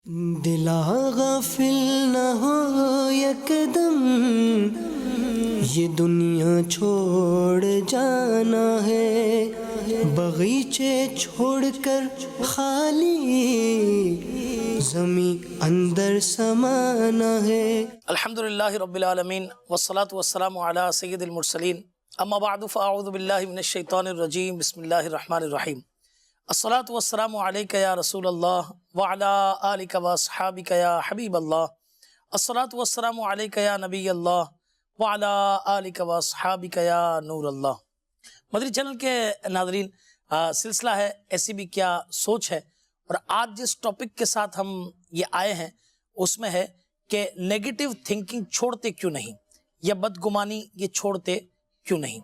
دلا غافل نہ ہو یکدم، یہ دنیا چھوڑ جانا ہے، باغیچے چھوڑ کر خالی زمین اندر سمانا ہے۔ الحمدللہ رب العالمین والصلاة والسلام علی سید المرسلین، اما بعد فاعوذ باللہ من الشیطان الرجیم، بسم اللہ الرحمن الرحیم۔ الصلاة والسلام علیک یا رسول اللہ وعلی آلک واصحابک یا حبیب اللہ، الصلاة والسلام علیک یا نبی اللہ وعلی آلک واصحابک یا نور اللہ۔ مدری چینل کے ناظرین، سلسلہ ہے ایسی بھی کیا سوچ ہے، اور آج جس ٹاپک کے ساتھ ہم یہ آئے ہیں اس میں ہے کہ نیگیٹو تھنکنگ چھوڑتے کیوں نہیں، یا بدگمانی یہ چھوڑتے کیوں نہیں۔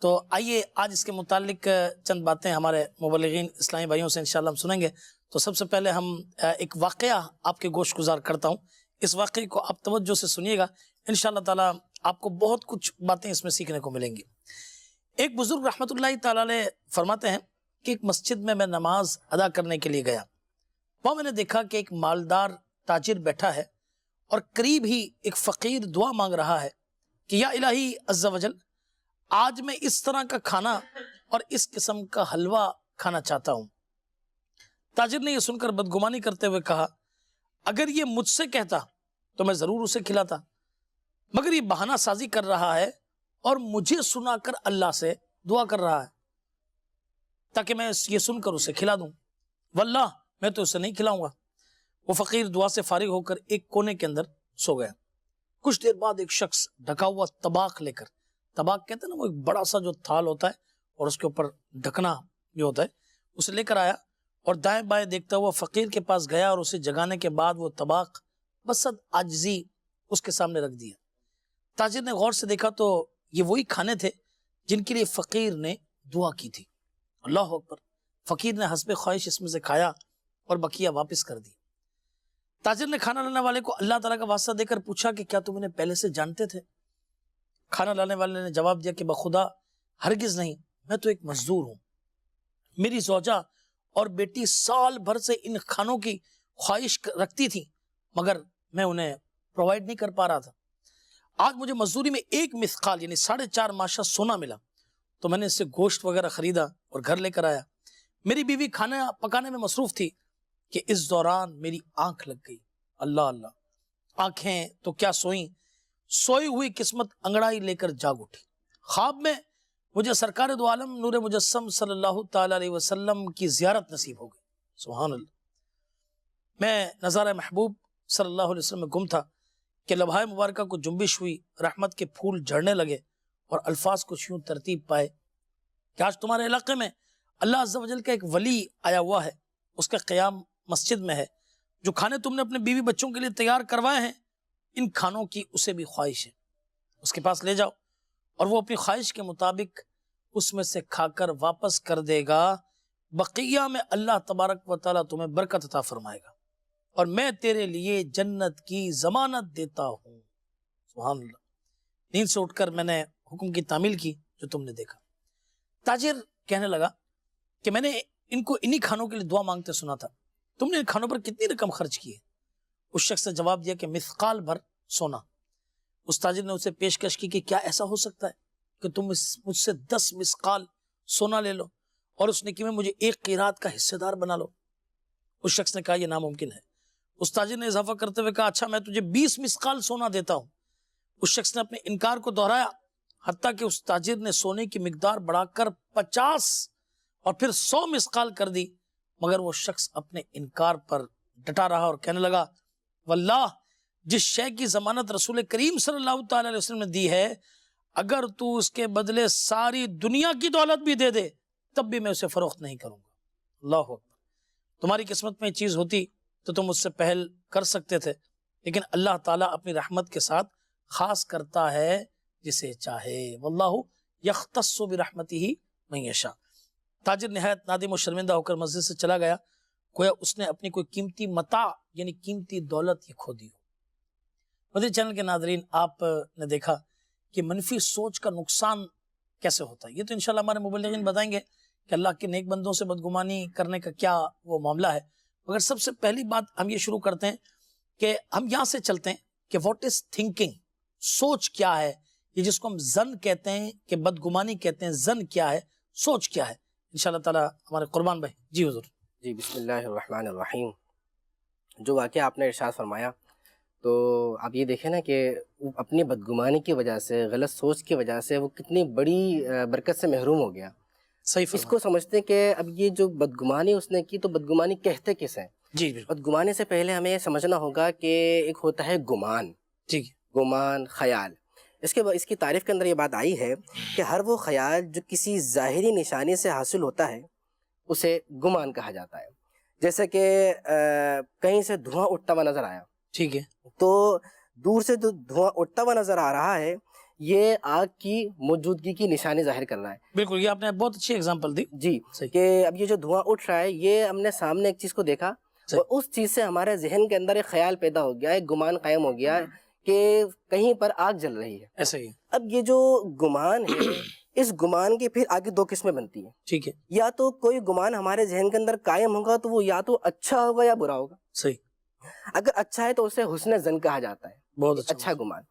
تو آئیے آج اس کے متعلق چند باتیں ہمارے مبلغین اسلامی بھائیوں سے انشاءاللہ ہم سنیں گے۔ تو سب سے پہلے ہم ایک واقعہ آپ کے گوش گزار کرتا ہوں، اس واقعے کو آپ توجہ سے سنیے گا، انشاءاللہ تعالی آپ کو بہت کچھ باتیں اس میں سیکھنے کو ملیں گی۔ ایک بزرگ رحمۃ اللہ تعالی علیہ فرماتے ہیں کہ ایک مسجد میں نماز ادا کرنے کے لیے گیا، وہاں میں نے دیکھا کہ ایک مالدار تاجر بیٹھا ہے اور قریب ہی ایک فقیر دعا مانگ رہا ہے کہ یا الہی عز و جل، آج میں اس طرح کا کھانا اور اس قسم کا حلوہ کھانا چاہتا ہوں۔ تاجر نے یہ سن کر بدگمانی کرتے ہوئے کہا، اگر یہ مجھ سے کہتا تو میں ضرور اسے کھلاتا، مگر یہ بہانہ سازی کر رہا ہے اور مجھے سنا کر اللہ سے دعا کر رہا ہے تاکہ میں یہ سن کر اسے کھلا دوں، واللہ میں تو اسے نہیں کھلاؤں گا۔ وہ فقیر دعا سے فارغ ہو کر ایک کونے کے اندر سو گیا۔ کچھ دیر بعد ایک شخص ڈھکا ہوا طباق لے کر، طباق کہتے ہیں نا وہ ایک بڑا سا جو تھال ہوتا ہے اور اس کے اوپر ڈھکنا جو ہوتا ہے، اسے لے کر آیا اور دائیں بائیں دیکھتا ہوا فقیر کے پاس گیا اور اسے جگانے کے بعد وہ طباق بصد عاجزی اس کے سامنے رکھ دیا۔ تاجر نے غور سے دیکھا تو یہ وہی کھانے تھے جن کے لیے فقیر نے دعا کی تھی۔ اللہ اکبر! فقیر نے حسب خواہش اس میں سے کھایا اور بقیہ واپس کر دی۔ تاجر نے کھانا لانے والے کو اللہ تعالیٰ کا واسطہ دے کر پوچھا کہ کیا تم انہیں پہلے سے جانتے تھے؟ کھانا لانے والے نے جواب دیا کہ بخدا ہرگز نہیں، میں تو ایک مزدور ہوں، میری زوجہ اور بیٹی سال بھر سے ان کھانوں کی خواہش رکھتی تھی مگر میں انہیں پرووائڈ نہیں کر پا رہا تھا۔ آج مجھے مزدوری میں ایک مثقال یعنی 4.5 ماشا سونا ملا تو میں نے اس سے گوشت وغیرہ خریدا اور گھر لے کر آیا۔ میری بیوی کھانا پکانے میں مصروف تھی کہ اس دوران میری آنکھ لگ گئی۔ اللہ اللہ! آنکھیں تو کیا سوئیں، سوئی ہوئی قسمت انگڑائی لے کر جاگ اٹھی۔ خواب میں مجھے سرکار دو عالم نور مجسم صلی اللہ تعالی علیہ وسلم کی زیارت نصیب ہو گئی۔ سبحان اللہ! میں نظارہ محبوب صلی اللہ علیہ وسلم میں گم تھا کہ لمحہ مبارکہ کو جنبش ہوئی، رحمت کے پھول جھڑنے لگے اور الفاظ کچھ یوں ترتیب پائے کہ آج تمہارے علاقے میں اللہ عز و جل کا ایک ولی آیا ہوا ہے، اس کا قیام مسجد میں ہے، جو کھانے تم نے اپنے بیوی بچوں کے لیے تیار کروائے ہیں ان کھانوں کی اسے بھی خواہش ہے، اس کے پاس لے جاؤ اور وہ اپنی خواہش کے مطابق اس میں سے کھا کر واپس کر دے گا، بقیہ میں اللہ تبارک و تعالیٰ تمہیں برکت عطا فرمائے گا اور میں تیرے لیے جنت کی ضمانت دیتا ہوں۔ سبحان اللہ! نیند سے اٹھ کر میں نے حکم کی تعمیل کی جو تم نے دیکھا۔ تاجر کہنے لگا کہ میں نے ان کو انہی کھانوں کے لیے دعا مانگتے سنا تھا، تم نے ان کھانوں پر کتنی رقم خرچ کی ہے؟ اس شخص نے جواب دیا کہ مثقال بھر سونا۔ اس تاجر نے اسے پیشکش کی کہ کیا ایسا ہو سکتا ہے کہ تم مجھ سے 10 مثقال سونا لے لو اور اس نیکی میں مجھے 1 قیرات کا حصے دار بنا لو؟ اس شخص نے کہا یہ ناممکن ہے۔ اس تاجر نے اضافہ کرتے ہوئے کہا اچھا میں تجھے 20 مثقال سونا دیتا ہوں۔ اس شخص نے اپنے انکار کو دہرایا حتیٰ کہ اس تاجر نے سونے کی مقدار بڑھا کر 50 اور پھر 100 مثقال کر دی، مگر وہ شخص اپنے انکار پر ڈٹا رہا اور کہنے لگا واللہ جس شے کی ضمانت رسول کریم صلی اللہ تعالی علیہ وسلم نے دی ہے، اگر تو اس کے بدلے ساری دنیا کی دولت بھی دے دے تب بھی میں اسے فروخت نہیں کروں گا۔ اللہ اکبر! تمہاری قسمت میں یہ چیز ہوتی تو تم اس سے پہل کر سکتے تھے، لیکن اللہ تعالیٰ اپنی رحمت کے ساتھ خاص کرتا ہے جسے چاہے، واللہ یختص برحمتہ من یشاء۔ تاجر نہایت نادم و شرمندہ ہو کر مسجد سے چلا گیا، گویا اس نے اپنی کوئی قیمتی متاع یعنی قیمتی دولت یہ کھو دی ہو۔ مدری چینل کے ناظرین، آپ نے دیکھا کہ منفی سوچ کا نقصان کیسے ہوتا ہے، یہ تو انشاءاللہ ہمارے مبلغین بتائیں گے کہ اللہ کے نیک بندوں سے بدگمانی کرنے کا کیا وہ معاملہ ہے، مگر سب سے پہلی بات ہم یہ شروع کرتے ہیں کہ ہم یہاں سے چلتے ہیں کہ واٹ از تھنکنگ، سوچ کیا ہے، یہ جس کو ہم زن کہتے ہیں کہ بدگمانی کہتے ہیں، زن کیا ہے، سوچ کیا ہے؟ انشاءاللہ تعالی ہمارے قربان بھائی جی حضور۔ جی بسم اللہ الرحمن الرحیم۔ جو واقعہ آپ نے ارشاد فرمایا تو آپ یہ دیکھیں نا کہ اپنی بدگمانی کی وجہ سے، غلط سوچ کی وجہ سے وہ کتنی بڑی برکت سے محروم ہو گیا۔ صحیح اس فرمایا کو سمجھتے ہیں کہ اب یہ جو بدگمانی اس نے کی تو بدگمانی کہتے کس ہیں؟ جی بالکل بدگمانی سے پہلے ہمیں یہ سمجھنا ہوگا کہ ایک ہوتا ہے گمان، ٹھیک ہے، گمان، خیال۔ اس کی تعریف کے اندر یہ بات آئی ہے کہ ہر وہ خیال جو کسی ظاہری نشانی سے حاصل ہوتا ہے اسے گمان کہا جاتا ہے۔ جیسے کہ کہیں سے دھواں اٹھتا ہوا نظر آیا ٹھیک ہے، تو دور سے جو دھواں اٹھتا ہوا نظر آ رہا ہے یہ آگ کی موجودگی کی نشانی ظاہر کر رہا ہے۔ بالکل، یہ آپ نے بہت اچھی اگزامپل دی۔ جی، صحیح، کہ اب یہ جو دھواں اٹھ رہا ہے یہ ہم نے سامنے ایک چیز کو دیکھا صحیح، اور اس چیز سے ہمارے ذہن کے اندر ایک خیال پیدا ہو گیا، ایک گمان قائم ہو گیا کہ کہیں پر آگ جل رہی ہے۔ ایسا ہی ہے، اب یہ جو گمان ہے اس گمان کی پھر آگے دو قسمیں بنتی ہیں۔ ٹھیک ہے، یا تو کوئی گمان ہمارے ذہن کے اندر قائم ہوگا تو وہ یا تو اچھا ہوگا یا برا ہوگا۔ صحیح، اگر اچھا ہے تو اسے حسن ظن کہا جاتا ہے، بہت اچھا گمان،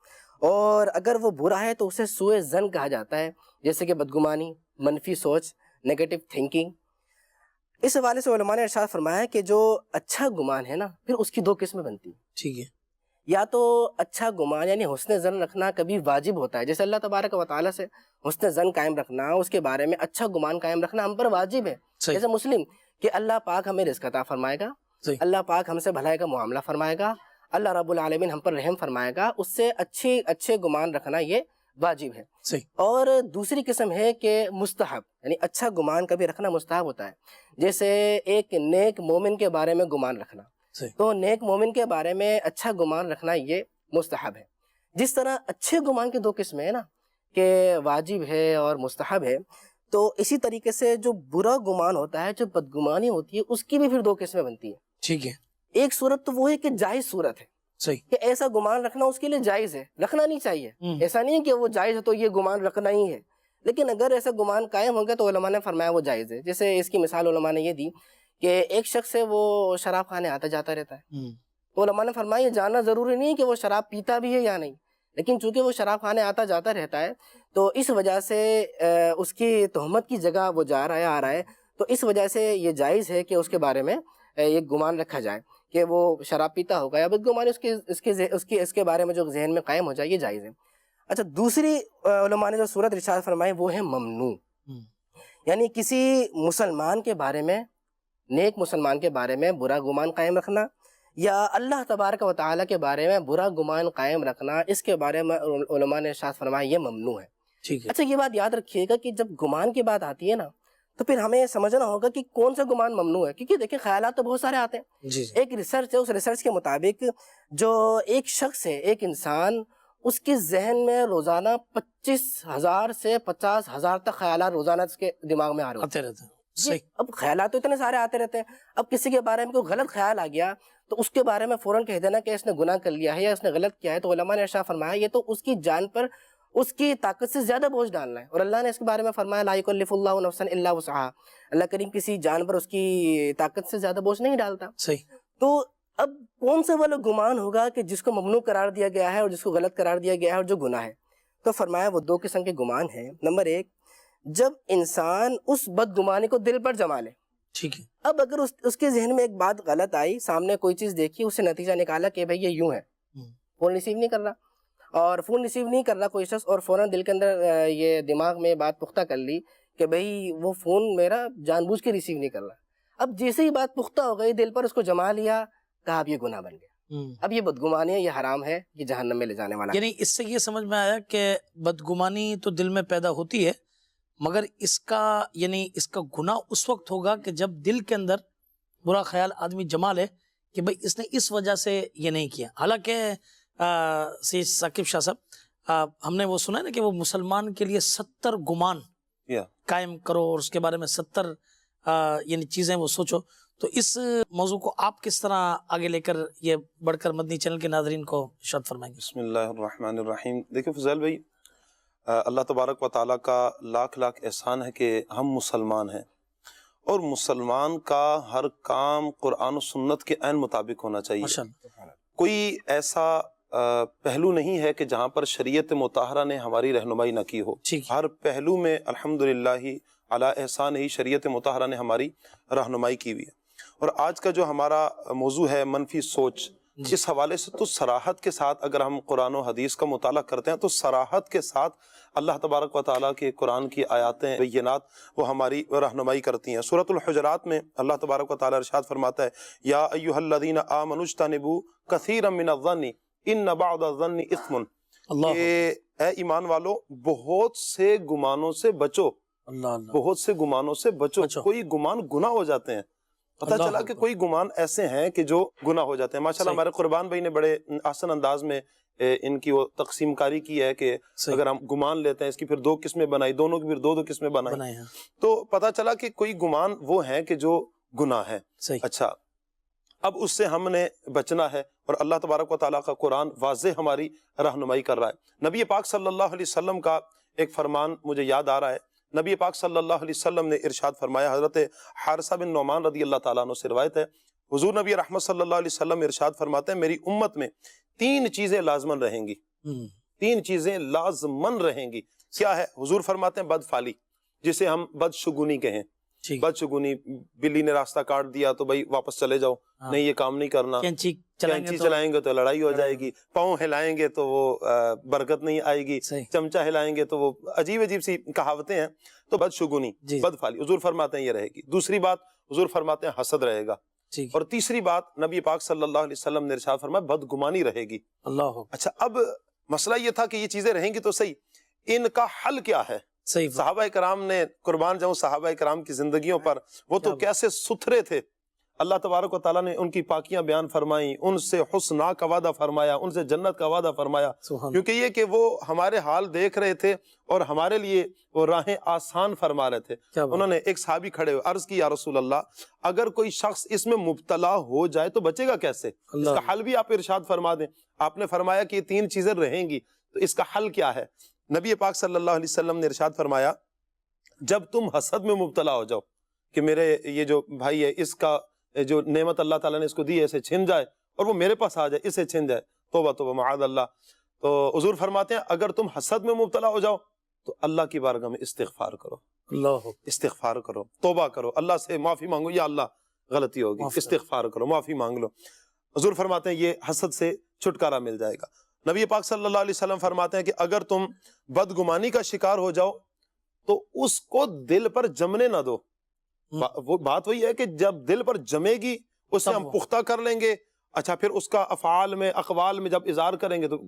اور اگر وہ برا ہے تو اسے سوء ظن کہا جاتا ہے، جیسے کہ بدگمانی، منفی سوچ، نیگیٹو تھنکنگ۔ اس حوالے سے علماء نے ارشاد فرمایا کہ جو اچھا گمان ہے نا پھر اس کی دو قسمیں بنتی ہیں۔ ٹھیک ہے، یا تو اچھا گمان یعنی حسن ظن رکھنا کبھی واجب ہوتا ہے، جیسے اللہ تبارک و تعالیٰ سے حسن ظن قائم رکھنا، اس کے بارے میں اچھا گمان قائم رکھنا ہم پر واجب ہے۔ صحیح، جیسے مسلم کہ اللہ پاک ہمیں رزق عطا فرمائے گا، صحیح، اللہ پاک ہم سے بھلائی کا معاملہ فرمائے گا، اللہ رب العالمین ہم پر رحم فرمائے گا، اس سے اچھے گمان رکھنا یہ واجب ہے۔ صحیح، اور دوسری قسم ہے کہ مستحب، یعنی اچھا گمان کبھی رکھنا مستحب ہوتا ہے، جیسے ایک نیک مومن کے بارے میں گمان رکھنا، صحیح، تو نیک مومن کے بارے میں اچھا گمان رکھنا یہ مستحب ہے۔ جس طرح اچھے گمان کی دو قسمیں ہیں نا کہ واجب ہے اور مستحب ہے، تو اسی طریقے سے جو برا گمان ہوتا ہے، جو بدگمانی ہوتی ہے، اس کی بھی پھر دو قسمیں بنتی ہیں۔ ٹھیک ہے، ایک صورت تو وہ ہے کہ جائز صورت ہے صحیح، کہ ایسا گمان رکھنا اس کے لیے جائز ہے، رکھنا نہیں چاہیے، ایسا نہیں ہے کہ وہ جائز ہے تو یہ گمان رکھنا ہی ہے، لیکن اگر ایسا گمان قائم ہو گیا تو علماء نے فرمایا وہ جائز ہے۔ جیسے اس کی مثال علماء نے یہ دی کہ ایک شخص ہے وہ شراب خانے آتا جاتا رہتا ہے، تو علماء نے فرمایا یہ جاننا ضروری نہیں کہ وہ شراب پیتا بھی ہے یا نہیں، لیکن چونکہ وہ شراب خانے آتا جاتا رہتا ہے تو اس وجہ سے اس کی تہمت کی جگہ وہ جا رہا ہے، آ رہا ہے، تو اس وجہ سے یہ جائز ہے کہ اس کے بارے میں ایک گمان رکھا جائے کہ وہ شراب پیتا ہوگا، یا بدگمانی اس کے بارے میں جو ذہن میں قائم ہو جائے، یہ جائز ہے۔ اچھا، دوسری علماء نے جو صورت ارشاد فرمائی وہ ہے ممنوع، یعنی کسی مسلمان کے بارے میں، نیک مسلمان کے بارے میں برا گمان قائم رکھنا، یا اللہ تبارک و تعالیٰ کے بارے میں برا گمان قائم رکھنا، اس کے بارے میں علماء نے ارشاد فرمایا یہ ممنوع ہے۔ ٹھیک ہے، اچھا، یہ بات یاد رکھیے گا کہ جب گمان کی بات آتی ہے نا تو پھر ہمیں سمجھنا ہوگا کہ کون سا گمان ممنوع ہے، کیونکہ دیکھیں خیالات تو بہت سارے آتے ہیں۔ جی، ایک ریسرچ ہے، اس ریسرچ کے مطابق جو ایک شخص ہے، ایک انسان، اس کے ذہن میں روزانہ 25,000 سے 50,000 تک خیالات روزانہ اس کے دماغ میں آ رہے ہوتے آتے رہتے ہیں، ہیں۔ صحیح، اب خیالات تو اتنے سارے آتے رہتے ہیں، اب کسی کے بارے میں کوئی غلط خیال آ گیا تو اس کے بارے میں فوراً کہہ دینا کہ اس نے گناہ کر لیا ہے یا اس نے غلط کیا ہے، تو علماء نے ارشاد فرمایا یہ تو اس کی جان پر اس کی طاقت سے زیادہ بوجھ ڈالنا ہے، اور اللہ نے اس کے بارے میں فرمایا لا یکلف اللہ نفسا الا وسعها، اللہ کریم کسی جان پر اس کی طاقت سے زیادہ بوجھ نہیں ڈالتا۔ صحیح، تو اب کون سا والا گمان ہوگا کہ جس کو ممنوع قرار دیا گیا ہے اور جس کو غلط قرار دیا گیا ہے اور جو گناہ ہے؟ تو فرمایا وہ دو قسم کے گمان ہیں۔ نمبر ایک، جب انسان اس بدگمانی کو دل پر جما لے، ٹھیک ہے، اب اگر اس کے ذہن میں ایک بات غلط آئی، سامنے کوئی چیز دیکھی، اس سے نتیجہ نکالا کہ بھئی یہ یوں ہے، فون ریسیو نہیں کر رہا، اور فون ریسیو نہیں کر رہا کوئی شخص، اور فوراً دل کے اندر یہ دماغ میں بات پختہ کر لی کہ بھئی وہ فون میرا جان بوجھ کے ریسیو نہیں کر رہا۔ اب جیسے ہی بات پختہ ہو گئی، دل پر اس کو جما لیا، کہا اب یہ گناہ بن گیا، اب یہ بدگمانی ہے، یہ حرام ہے، یہ جہنم میں لے جانے والا ہے۔ یعنی اس سے یہ سمجھ میں آیا کہ بدگمانی تو دل میں پیدا ہوتی ہے، مگر اس کا گناہ اس وقت ہوگا کہ جب دل کے اندر برا خیال آدمی جما لے کہ بھئی اس نے اس وجہ سے یہ نہیں کیا۔ حالانکہ سید ثاقب شاہ صاحب، ہم نے وہ سنا ہے نا کہ وہ مسلمان کے لیے 70 گمان قائم کرو اور اس کے بارے میں 70 یعنی چیزیں وہ سوچو، تو اس موضوع کو آپ کس طرح آگے لے کر یہ بڑھ کر مدنی چینل کے ناظرین کو ارشاد فرمائیں گے؟ بسم اللہ الرحمن الرحیم۔ دیکھیں فضیل بھائی، اللہ تبارک و تعالیٰ کا لاکھ لاکھ احسان ہے کہ ہم مسلمان ہیں، اور مسلمان کا ہر کام قرآن و سنت کے عین مطابق ہونا چاہیے. ماشاءاللہ. کوئی ایسا پہلو نہیں ہے کہ جہاں پر شریعت مطہرہ نے ہماری رہنمائی نہ کی ہو. ٹھیک. ہر پہلو میں الحمدللہ علی احسان ہی شریعت مطہرہ نے ہماری رہنمائی کی ہوئی ہے. اور آج کا جو ہمارا موضوع ہے منفی سوچ، اس حوالے سے تو صراحت کے ساتھ اگر ہم قرآن و حدیث کا مطالعہ کرتے ہیں تو صراحت کے ساتھ اللہ تبارک و تعالیٰ کے قرآن کی آیاتیں بینات وہ ہماری رہنمائی کرتی ہیں. سورۃ الحجرات میں اللہ تبارک و تعالیٰ ارشاد فرماتا ہے یا ایھا الذین آمنوا اجتنبوا کثیرا من الظن ان بعض الظن اثم. اللہ کہ اے ایمان والو بہت سے گمانوں سے بچو، اللہ اللہ. بہت سے گمانوں سے بچو. کوئی گمان گناہ ہو جاتے ہیں. پتہ اللہ چلا کہ اکبر. کوئی گمان ایسے ہیں کہ جو گناہ ہو جاتے ہیں. ماشاءاللہ صحیح. ہمارے قربان بھائی نے بڑے احسن انداز میں ان کی وہ تقسیم کاری کی ہے کہ صحیح. اگر ہم گمان لیتے ہیں اس کی پھر دو قسمیں بنائی، دونوں کی پھر دو قسمیں بنائی، بنائے ہیں. تو پتہ چلا کہ کوئی گمان وہ ہیں کہ جو گناہ ہے. صحیح. اچھا اب اس سے ہم نے بچنا ہے اور اللہ تبارک و تعالیٰ کا قرآن واضح ہماری رہنمائی کر رہا ہے. نبی پاک صلی اللہ علیہ وسلم کا ایک فرمان مجھے یاد آ رہا ہے. نبی پاک صلی اللہ علیہ وسلم نے ارشاد فرمایا، حضرت حارثہ بن نعمان رضی اللہ تعالیٰ عنہ سے روایت ہے، حضور نبی رحمت صلی اللہ علیہ وسلم ارشاد فرماتے ہیں میری امت میں 3 چیزیں لازمن رہیں گی. 3 چیزیں لازمن رہیں گی. کیا ہے؟ حضور فرماتے ہیں بدفعلی، جسے ہم بدشگونی کہیں. ٹھیک. بدشگونی، بلی نے راستہ کاٹ دیا تو بھائی واپس چلے جاؤ، ہاں. نہیں یہ کام نہیں کرنا. کینچی کینچی چلائیں گے تو لڑائی ہو جائے گی. پاؤں ہلائیں گے تو وہ برکت نہیں آئے گی. صحیح. چمچہ ہلائیں گے تو وہ عجیب عجیب سی کہاوتیں ہیں. تو بدشگونی، جی. بدفعلی حضور فرماتے ہیں یہ رہے گی. دوسری بات حضور فرماتے ہیں حسد رہے گا. ٹھیک. اور تیسری بات نبی پاک صلی اللہ علیہ وسلم نے ارشاد فرمایا بدگمانی رہے گی. اللہ ہو. اچھا اب مسئلہ یہ تھا کہ یہ چیزیں رہیں گی تو صحیح، ان کا حل کیا ہے؟ صحیح. صحابہ کرام نے قربان جاؤں صحابہ کرام کی زندگیوں پر، وہ تو کیسے ستھرے تھے. اللہ تبارک و تعالیٰ نے ان کی پاکیاں بیان فرمائیں، ان سے حسنا کا وعدہ فرمایا، ان سے جنت کا وعدہ فرمایا. سبحان. کیونکہ یہ کہ وہ ہمارے حال دیکھ رہے تھے اور ہمارے لیے وہ راہیں آسان فرما رہے تھے. کیا بات. انہوں نے ایک صحابی کھڑے ہوئے عرض کی یا رسول اللہ اگر کوئی شخص اس میں مبتلا ہو جائے تو بچے گا کیسے؟ اس اللہ. کا حل بھی آپ ارشاد فرما دیں. آپ نے فرمایا کہ یہ 3 چیزیں رہیں گی، تو اس کا حل کیا ہے؟ نبی پاک صلی اللہ علیہ وسلم نے ارشاد فرمایا جب تم حسد میں مبتلا ہو جاؤ کہ میرے یہ جو بھائی ہے اس کا جو نعمت اللہ تعالیٰ نے اس کو دی ہے اسے چھن جائے اور وہ میرے پاس آ جائے، اسے چھن جائے، توبہ توبہ معاذ اللہ. تو حضور فرماتے ہیں اگر تم حسد میں مبتلا ہو جاؤ تو اللہ کی بارگاہ میں استغفار کرو. اللہ ہو. استغفار کرو، توبہ کرو، اللہ سے معافی مانگو، یا اللہ غلطی ہوگی، استغفار کرو، معافی مانگ لو. حضور فرماتے ہیں یہ حسد سے چھٹکارا مل جائے گا. نبی پاک صلی اللہ علیہ وسلم فرماتے ہیں کہ اگر تم بدگمانی کا شکار ہو جاؤ تو اس کو دل پر جمنے نہ دو. وہ بات وہی ہے کہ جب دل پر جمے گی اسے ہم پختہ کر لیں گے. اچھا پھر اس کا افعال میں اقوال میں جب اظہار کریں گے تو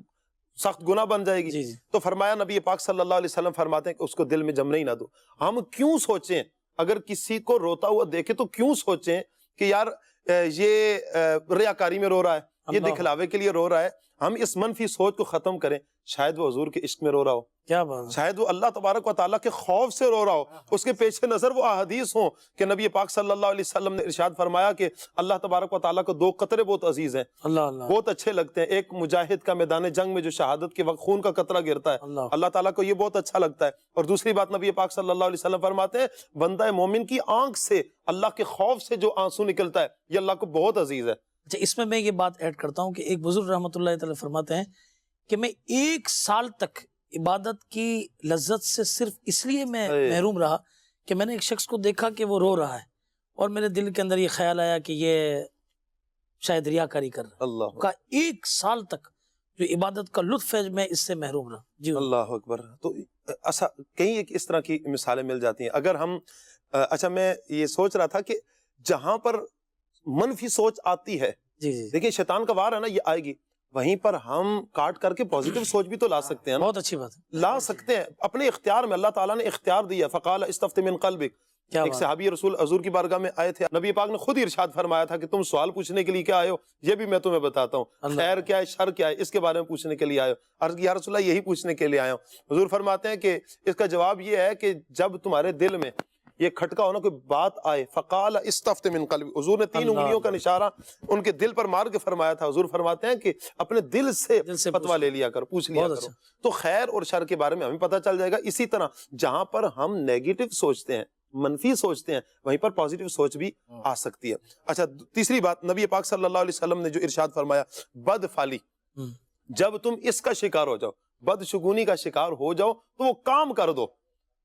سخت گناہ بن جائے گی. جی جی. تو فرمایا نبی پاک صلی اللہ علیہ وسلم فرماتے ہیں کہ اس کو دل میں جمنے ہی نہ دو. ہم کیوں سوچیں اگر کسی کو روتا ہوا دیکھے تو کیوں سوچیں کہ یار یہ ریاکاری میں رو رہا ہے، یہ دکھلاوے کے لیے رو رہا ہے. ہم اس منفی سوچ کو ختم کریں. شاید وہ حضور کے عشق میں رو رہا ہو، کیا بات. شاید وہ اللہ تبارک و تعالیٰ کے خوف سے رو رہا ہو، اس کے پیچھے نظر وہ احادیث ہوں کہ نبی پاک صلی اللہ علیہ وسلم نے ارشاد فرمایا کہ اللہ تبارک و تعالیٰ کو 2 قطرے بہت عزیز ہیں، اللہ اللہ. بہت اچھے لگتے ہیں. ایک مجاہد کا میدان جنگ میں جو شہادت کے وقت خون کا قطرہ گرتا ہے، اللہ تعالیٰ کو یہ بہت اچھا لگتا ہے. اور دوسری بات نبی پاک صلی اللہ علیہ وسلم فرماتے ہیں بندہ مومن کی آنکھ سے اللہ کے خوف سے جو آنسو نکلتا ہے یہ اللہ کو بہت عزیز ہے. اچھا اس میں یہ بات ایڈ کرتا ہوں کہ ایک بزرگ رحمۃ اللہ تعالی فرماتے ہیں کہ میں 1 سال تک عبادت کی لذت سے صرف اس لیے میں محروم رہا کہ میں نے ایک شخص کو دیکھا کہ وہ رو رہا ہے اور میرے دل کے اندر یہ خیال آیا کہ یہ شاید ریاکاری کر رہا ہے. اللہ کا 1 سال تک جو عبادت کا لطف ہے میں اس سے محروم رہا. جی اللہ اکبر. تو ایسا کہیں اس طرح کی مثالیں مل جاتی ہیں. اگر ہم اچھا میں یہ سوچ رہا تھا کہ جہاں پر منفی سوچ آتی ہے، جی جی دیکھیں شیطان کا وار ہے نا یہ آئے گی، وہیں پر ہم کاٹ کر کے پوزیٹیو سوچ بھی تو لا سکتے ہیں نا. بہت اچھی بات ہے. لا سکتے ہیں اپنے اختیار میں. اللہ تعالیٰ نے اختیار دیا. فقال استفت من قلبک. ایک صحابی رسول حضور کی بارگاہ میں آئے تھے، نبی پاک نے خود ہی ارشاد فرمایا تھا کہ تم سوال پوچھنے کے لیے کیا آئے ہو، یہ بھی میں تمہیں بتاتا ہوں. خیر کیا ہے، شر کیا ہے، اس کے بارے میں پوچھنے کے لیے آئے ہو. عرض کی یا رسول اللہ یہی پوچھنے کے لیے آئے ہوں. حضور فرماتے ہیں کہ اس کا جواب یہ ہے کہ جب تمہارے دل میں یہ کھٹکا ہونا کوئی بات آئے، فقال استفت من قلبی. حضور نے 3 انگلیوں کا اشارہ ان کے دل پر مار کے فرمایا تھا. حضور فرماتے ہیں کہ اپنے دل سے فتویٰ لے لیا کر، پوچھ لیا کرو. تو خیر اور شر کے بارے میں ہمیں پتہ چل جائے گا. اسی طرح جہاں پر ہم نیگیٹو سوچتے ہیں، منفی سوچتے ہیں وہیں پر پازیٹیو سوچ بھی آ سکتی ہے. اچھا تیسری بات, نبی پاک صلی اللہ علیہ وسلم نے جو ارشاد فرمایا, بد فالی, جب تم اس کا شکار ہو جاؤ, بدشگونی کا شکار ہو جاؤ تو وہ کام کر دو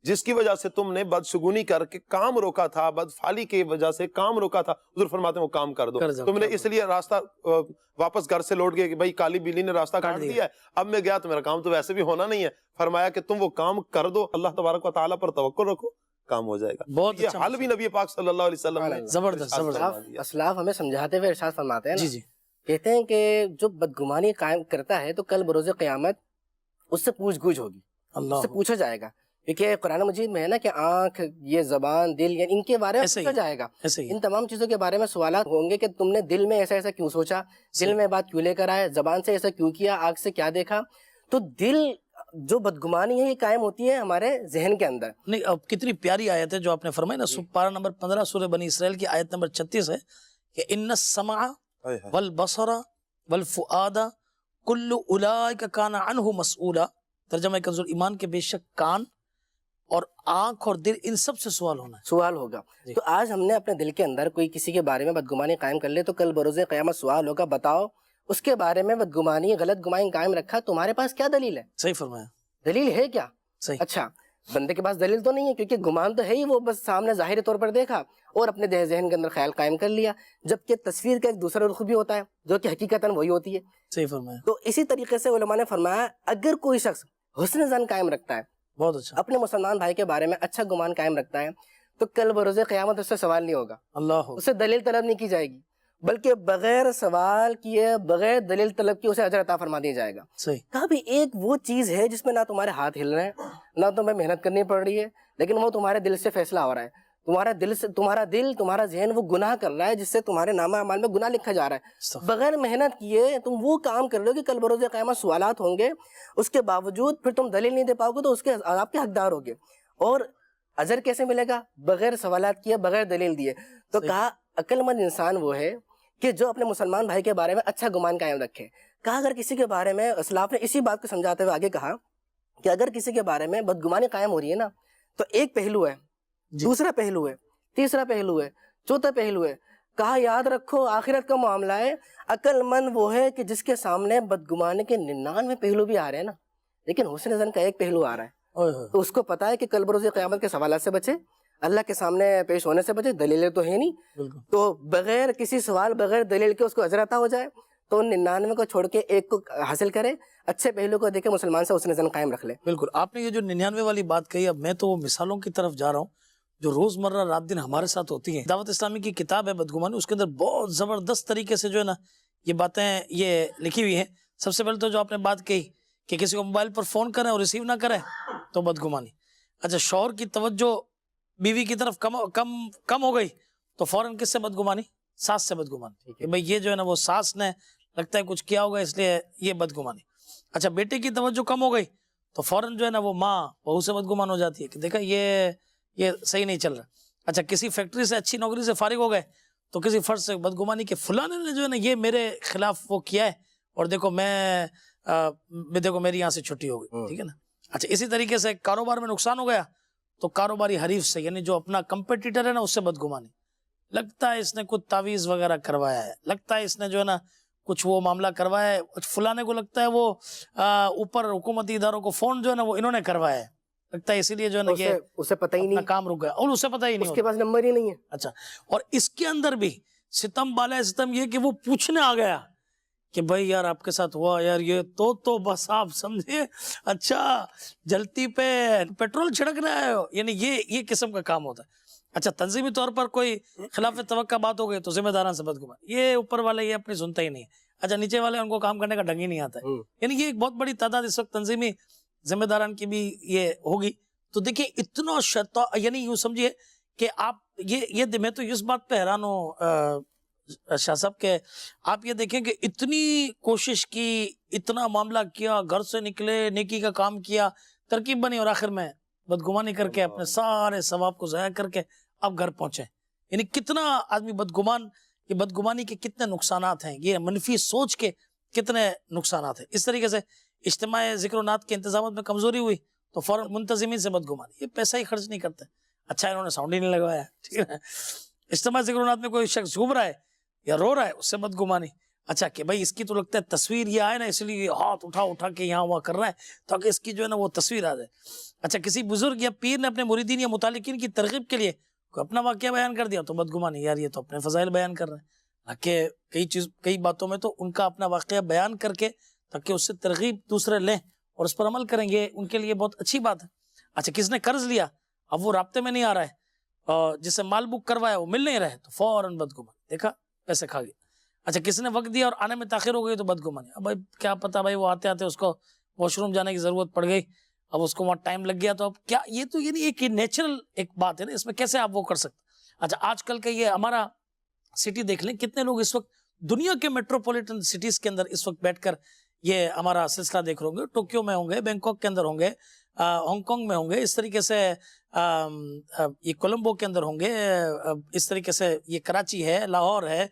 جس کی وجہ سے تم نے بدشگونی کر کے کام روکا تھا, بدفعالی کی وجہ سے کام روکا تھا, حضور فرماتے ہیں وہ کام کر دو. تم نے اس لیے راستہ واپس گھر سے لوٹ گئے کہ بھائی کالی بلی نے راستہ کاٹ دیا ہے, اب میں گیا تو میرا کام تو ویسے بھی ہونا نہیں ہے. فرمایا کہ تم وہ کام کر دو, اللہ تبارک و تعالیٰ پر توکل رکھو, کام ہو جائے گا. بہت یہ حل بھی نبی پاک صلی اللہ علیہ وسلم نے زبردست اسلاف ہمیں سمجھاتے ہوئے ارشاد فرماتے ہیں نا, جی جی, کہتے ہیں کہ جو بدگمانی قائم کرتا ہے تو کل بروز قیامت اس سے پوچھ گچھ ہوگی, اس سے پوچھا جائے گا. کیونکہ قرآن مجید میں ہے نا کہ آنکھ, یہ زبان, دل, ان کے بارے میں پوچھا جائے گا. ان تمام چیزوں کے بارے میں سوالات ہوں گے کہ تم نے دل میں ایسا ایسا کیوں سوچا, دل میں بات کیوں لے کر آئے, زبان سے ایسا کیوں کیا, آنکھ سے کیا دیکھا. تو دل جو بدگمانی ہے یہ قائم ہوتی ہے ہمارے ذہن کے اندر. نہیں اب کتنی پیاری آیت ہے جو آپ نے فرمائی نا, پارہ نمبر 15 سورہ بنی اسرائیل کی آیت نمبر 36 ہے کہ ان السمع والبصر والفؤاد کل اولئک کان عنہ مسئولا. ترجمہ کنز ایمان کے بے شک کان اور آنکھ اور دل ان سب سے سوال ہونا ہے, سوال ہوگا. تو آج ہم نے اپنے دل کے اندر کوئی کسی کے بارے میں بدگمانی قائم کر لے تو کل بروز قیامت سوال ہوگا, بتاؤ اس کے بارے میں بدگمانی, غلط گمانی قائم رکھا, تمہارے پاس کیا دلیل ہے؟ صحیح فرمایا, دلیل ہے کیا؟ صحیح. اچھا بندے کے پاس دلیل تو نہیں ہے کیونکہ گمان تو ہے ہی, وہ بس سامنے ظاہری طور پر دیکھا اور اپنے ذہن کے اندر خیال قائم کر لیا, جبکہ تصویر کا ایک دوسرا رخ بھی ہوتا ہے جو کہ حقیقتاً وہی ہوتی ہے. صحیح فرمایا. تو اسی طریقے سے علماء نے فرمایا اگر کوئی شخص حسن ظن قائم رکھتا ہے, بہت اچھا, اپنے مسلمان بھائی کے بارے میں اچھا گمان قائم رکھتا ہے, تو کل بروز قیامت اس سے سوال نہیں ہوگا, اللہ اس سے دلیل طلب نہیں کی جائے گی, بلکہ بغیر سوال کیے, بغیر دلیل طلب کیے اسے اجر عطا فرما دیا جائے گا. صحیح. کہا بھی ایک وہ چیز ہے جس میں نہ تمہارے ہاتھ ہل رہے ہیں, نہ تمہیں محنت کرنی پڑ رہی ہے, لیکن وہ تمہارے دل سے فیصلہ ہو رہا ہے. تمہارا دل تمہارا ذہن وہ گناہ کر رہا ہے جس سے تمہارے نامہ اعمال میں گناہ لکھا جا رہا ہے. بغیر محنت کیے تم وہ کام کر رہے ہو کہ کل بروز قیامت سوالات ہوں گے, اس کے باوجود پھر تم دلیل نہیں دے پاؤ گے تو اس کے آپ کے حقدار ہوگے. اور اجر کیسے ملے گا؟ بغیر سوالات کیے, بغیر دلیل دیے. تو کہا عقل مند انسان وہ ہے کہ جو اپنے مسلمان بھائی کے بارے میں اچھا گمان قائم رکھے. کہا اگر کسی کے بارے میں, اسلاف نے اسی بات کو سمجھاتے ہوئے آگے کہا کہ اگر کسی کے بارے میں بدگمانی قائم ہو رہی ہے نا, تو ایک پہلو ہے, دوسرا پہلو ہے, تیسرا پہلو ہے, چوتھا پہلو ہے. کہا یاد رکھو آخرت کا معاملہ ہے, عقل مند وہ ہے کہ جس کے سامنے بدگمانی کے 99 پہلو بھی آ رہے ہیں نا, لیکن حسن ظن کا ایک پہلو آ رہا ہے. تو اس کو پتا ہے کہ کل بروز قیامت کے سوالات سے بچے, اللہ کے سامنے پیش ہونے سے بچے, دلیلیں تو ہے نہیں, تو بغیر کسی سوال, بغیر دلیل کے اس کو اجر عطا ہو جائے, تو 99 کو چھوڑ کے ایک کو حاصل کرے, اچھے پہلو کو دیکھے, مسلمان سے حسن ظن قائم رکھ لے. بالکل. آپ نے یہ جو 99 والی بات کہی, اب میں تو وہ مثالوں کی طرف جا رہا ہوں جو روزمرہ رات دن ہمارے ساتھ ہوتی ہیں. دعوت اسلامی کی کتاب ہے بدگمانی, اس کے اندر بہت زبردست طریقے سے جو ہے نا یہ باتیں یہ لکھی ہوئی ہیں. سب سے پہلے تو جو آپ نے بات کہی کہ کسی کو موبائل پر فون کریں اور ریسیو نہ کریں تو بدگمانی. اچھا شوہر کی توجہ بیوی کی طرف کم ہو گئی تو فوراً کس سے بدگمانی؟ ساس سے بدگمانی کہ بھئی یہ جو ہے نا وہ ساس نے لگتا ہے کچھ کیا ہوگا اس لیے یہ بدگمانی. اچھا بیٹے کی توجہ کم ہو گئی تو فوراً جو ہے نا وہ ماں بہو سے بدگمان ہو جاتی ہے کہ دیکھا یہ صحیح نہیں چل رہا. اچھا کسی فیکٹری سے اچھی نوکری سے فارغ ہو گئے تو کسی فرد سے بدگمانی کہ فلانے نے جو ہے نا یہ میرے خلاف وہ کیا ہے اور دیکھو دیکھو میری یہاں سے چھٹی ہو گئی, ٹھیک ہے نا. اچھا اسی طریقے سے کاروبار میں نقصان ہو گیا تو کاروباری حریف سے یعنی جو اپنا کمپیٹیٹر ہے نا اس سے بدگمانی, لگتا ہے اس نے کچھ تعویذ وغیرہ کروایا ہے, لگتا ہے اس نے جو ہے نا کچھ وہ معاملہ کروایا ہے, فلانے کو لگتا ہے وہ اوپر حکومتی اداروں کو فون جو ہے نا وہ انہوں نے کروایا ہے, لگتا ہے اسی لیے جو ہے نا یہ اسے پتہ ہی نہیں, کام رک گیا اور اسے پتہ ہی نہیں, اس کے پاس نمبر ہی نہیں ہے. اچھا اور اس کے اندر بھی ستم بالا ستم یہ کہ وہ پوچھنے آ گیا کہ بھائی یار آپ کے ساتھ ہوا یار یہ تو بس آپ سمجھے اچھا جلتی پہ پیٹرول چھڑک رہا ہے, یعنی یہ قسم کا کام ہوتا ہے. اچھا تنظیمی طور پر کوئی خلاف توقع بات ہو گئی تو ذمہ داران سے بدگمان, یہ اوپر والے یہ اپنی سنتا ہی نہیں ہے. اچھا نیچے والے ان کو کام کرنے کا ڈھنگ ہی نہیں آتا ہے, یعنی یہ ایک بہت بڑی تعداد اس وقت تنظیمی ذمہ داران کی بھی یہ ہوگی. تو دیکھیں اتنا شیطان, یعنی یوں سمجھیے کہ آپ یہ میں تو اس بات پہ حیران ہوں شاہ صاحب کہ آپ یہ دیکھیں کہ اتنی کوشش کی, اتنا معاملہ کیا, گھر سے نکلے, نیکی کا کام کیا, ترکیب بنی اور آخر میں بدگمانی کر کے اپنے سارے ثواب کو ضائع کر کے اب گھر پہنچے. یعنی کتنا آدمی یہ بدگمانی کے کتنے نقصانات ہیں, یہ منفی سوچ کے کتنے نقصانات ہیں. اس طریقے سے اجتماع ذکر و نات کے انتظامات میں کمزوری ہوئی تو فوراً منتظمین سے بدگمانی, یہ پیسہ ہی خرچ نہیں کرتے. اچھا انہوں نے ساؤنڈ ہی نہیں لگوایا. ٹھیک ہے. اجتماع ذکرونات میں کوئی شخص جھوم رہا ہے یا رو رہا ہے اس سے بدگمانی. اچھا کہ بھائی اس کی تو لگتا ہے تصویر یہ آئے نا اس لیے ہاتھ اٹھا کے یہاں وہاں کر رہا ہے تاکہ اس کی جو ہے نا وہ تصویر آ جائے. اچھا کسی بزرگ یا پیر نے اپنے مریدین یا متعلقین کی ترغیب کے لیے کوئی اپنا واقعہ بیان کر دیا تو بدگمانی, یار یہ تو اپنے فضائل بیان کر رہے ہیں. کہ کئی باتوں میں تو ان کا اپنا واقعہ بیان کر کے تاکہ اس سے ترغیب دوسرے لیں اور اس پر عمل کریں گے, ان کے لیے بہت اچھی بات ہے. اچھا کس نے قرض لیا اب وہ رابطے میں نہیں آ رہا ہے اور جسے مال بک کروایا وہ مل نہیں رہے تو فوراً بدگمان, دیکھا پیسے کھا گیا. اچھا کس نے وقت دیا اور آنے میں تاخیر ہو گئی تو بدگمانی. اب بھائی کیا پتا بھائی وہ آتے اس کو واش روم جانے کی ضرورت پڑ گئی, اب اس کو وہاں ٹائم لگ گیا تو اب کیا, یہ تو یعنی ایک نیچرل ایک بات ہے نا, اس میں کیسے آپ وہ کر سکتے. اچھا آج کل کا یہ ہمارا سٹی دیکھ لیں, کتنے لوگ اس وقت دنیا کے میٹروپولیٹن سٹیز کے اندر اس وقت بیٹھ کر یہ ہمارا سلسلہ دیکھ رہے ہوں گے. ٹوکیو میں ہوں گے, بینکاک کے اندر ہوں گے, ہانگ کانگ میں ہوں گے, اس طریقے سے یہ کولمبو کے اندر ہوں گے, اس طریقے سے یہ کراچی ہے, لاہور ہے,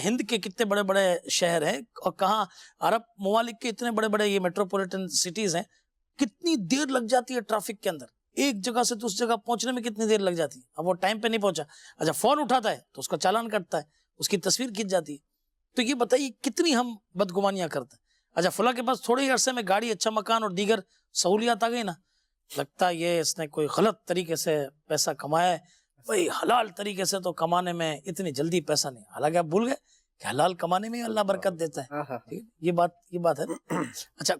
ہند کے کتنے بڑے بڑے شہر ہیں, اور کہاں عرب ممالک کے اتنے بڑے بڑے یہ میٹروپولیٹن سٹیز ہیں. کتنی دیر لگ جاتی ہے ٹریفک کے اندر, ایک جگہ سے دوسری جگہ پہنچنے میں کتنی دیر لگ جاتی ہے. اب وہ ٹائم پہ نہیں پہنچا, اچھا فون اٹھاتا ہے تو اس کا چالان کٹتا ہے, اس کی تصویر کھنچ جاتی ہے. تو یہ بتائیے کتنی ہم بدگمانیاں کرتے ہیں. اچھا فلاں کے پاس تھوڑے ہی عرصے میں گاڑی, اچھا مکان اور دیگر سہولیات آ گئی نا, لگتا ہے یہ اس نے کوئی غلط طریقے سے پیسہ کمایا ہے. بھائی حلال طریقے سے تو کمانے میں اتنی جلدی پیسہ نہیں, حالانکہ آپ بھول گئے کہ حلال کمانے میں اللہ برکت دیتا ہے. یہ بات ہے. اچھا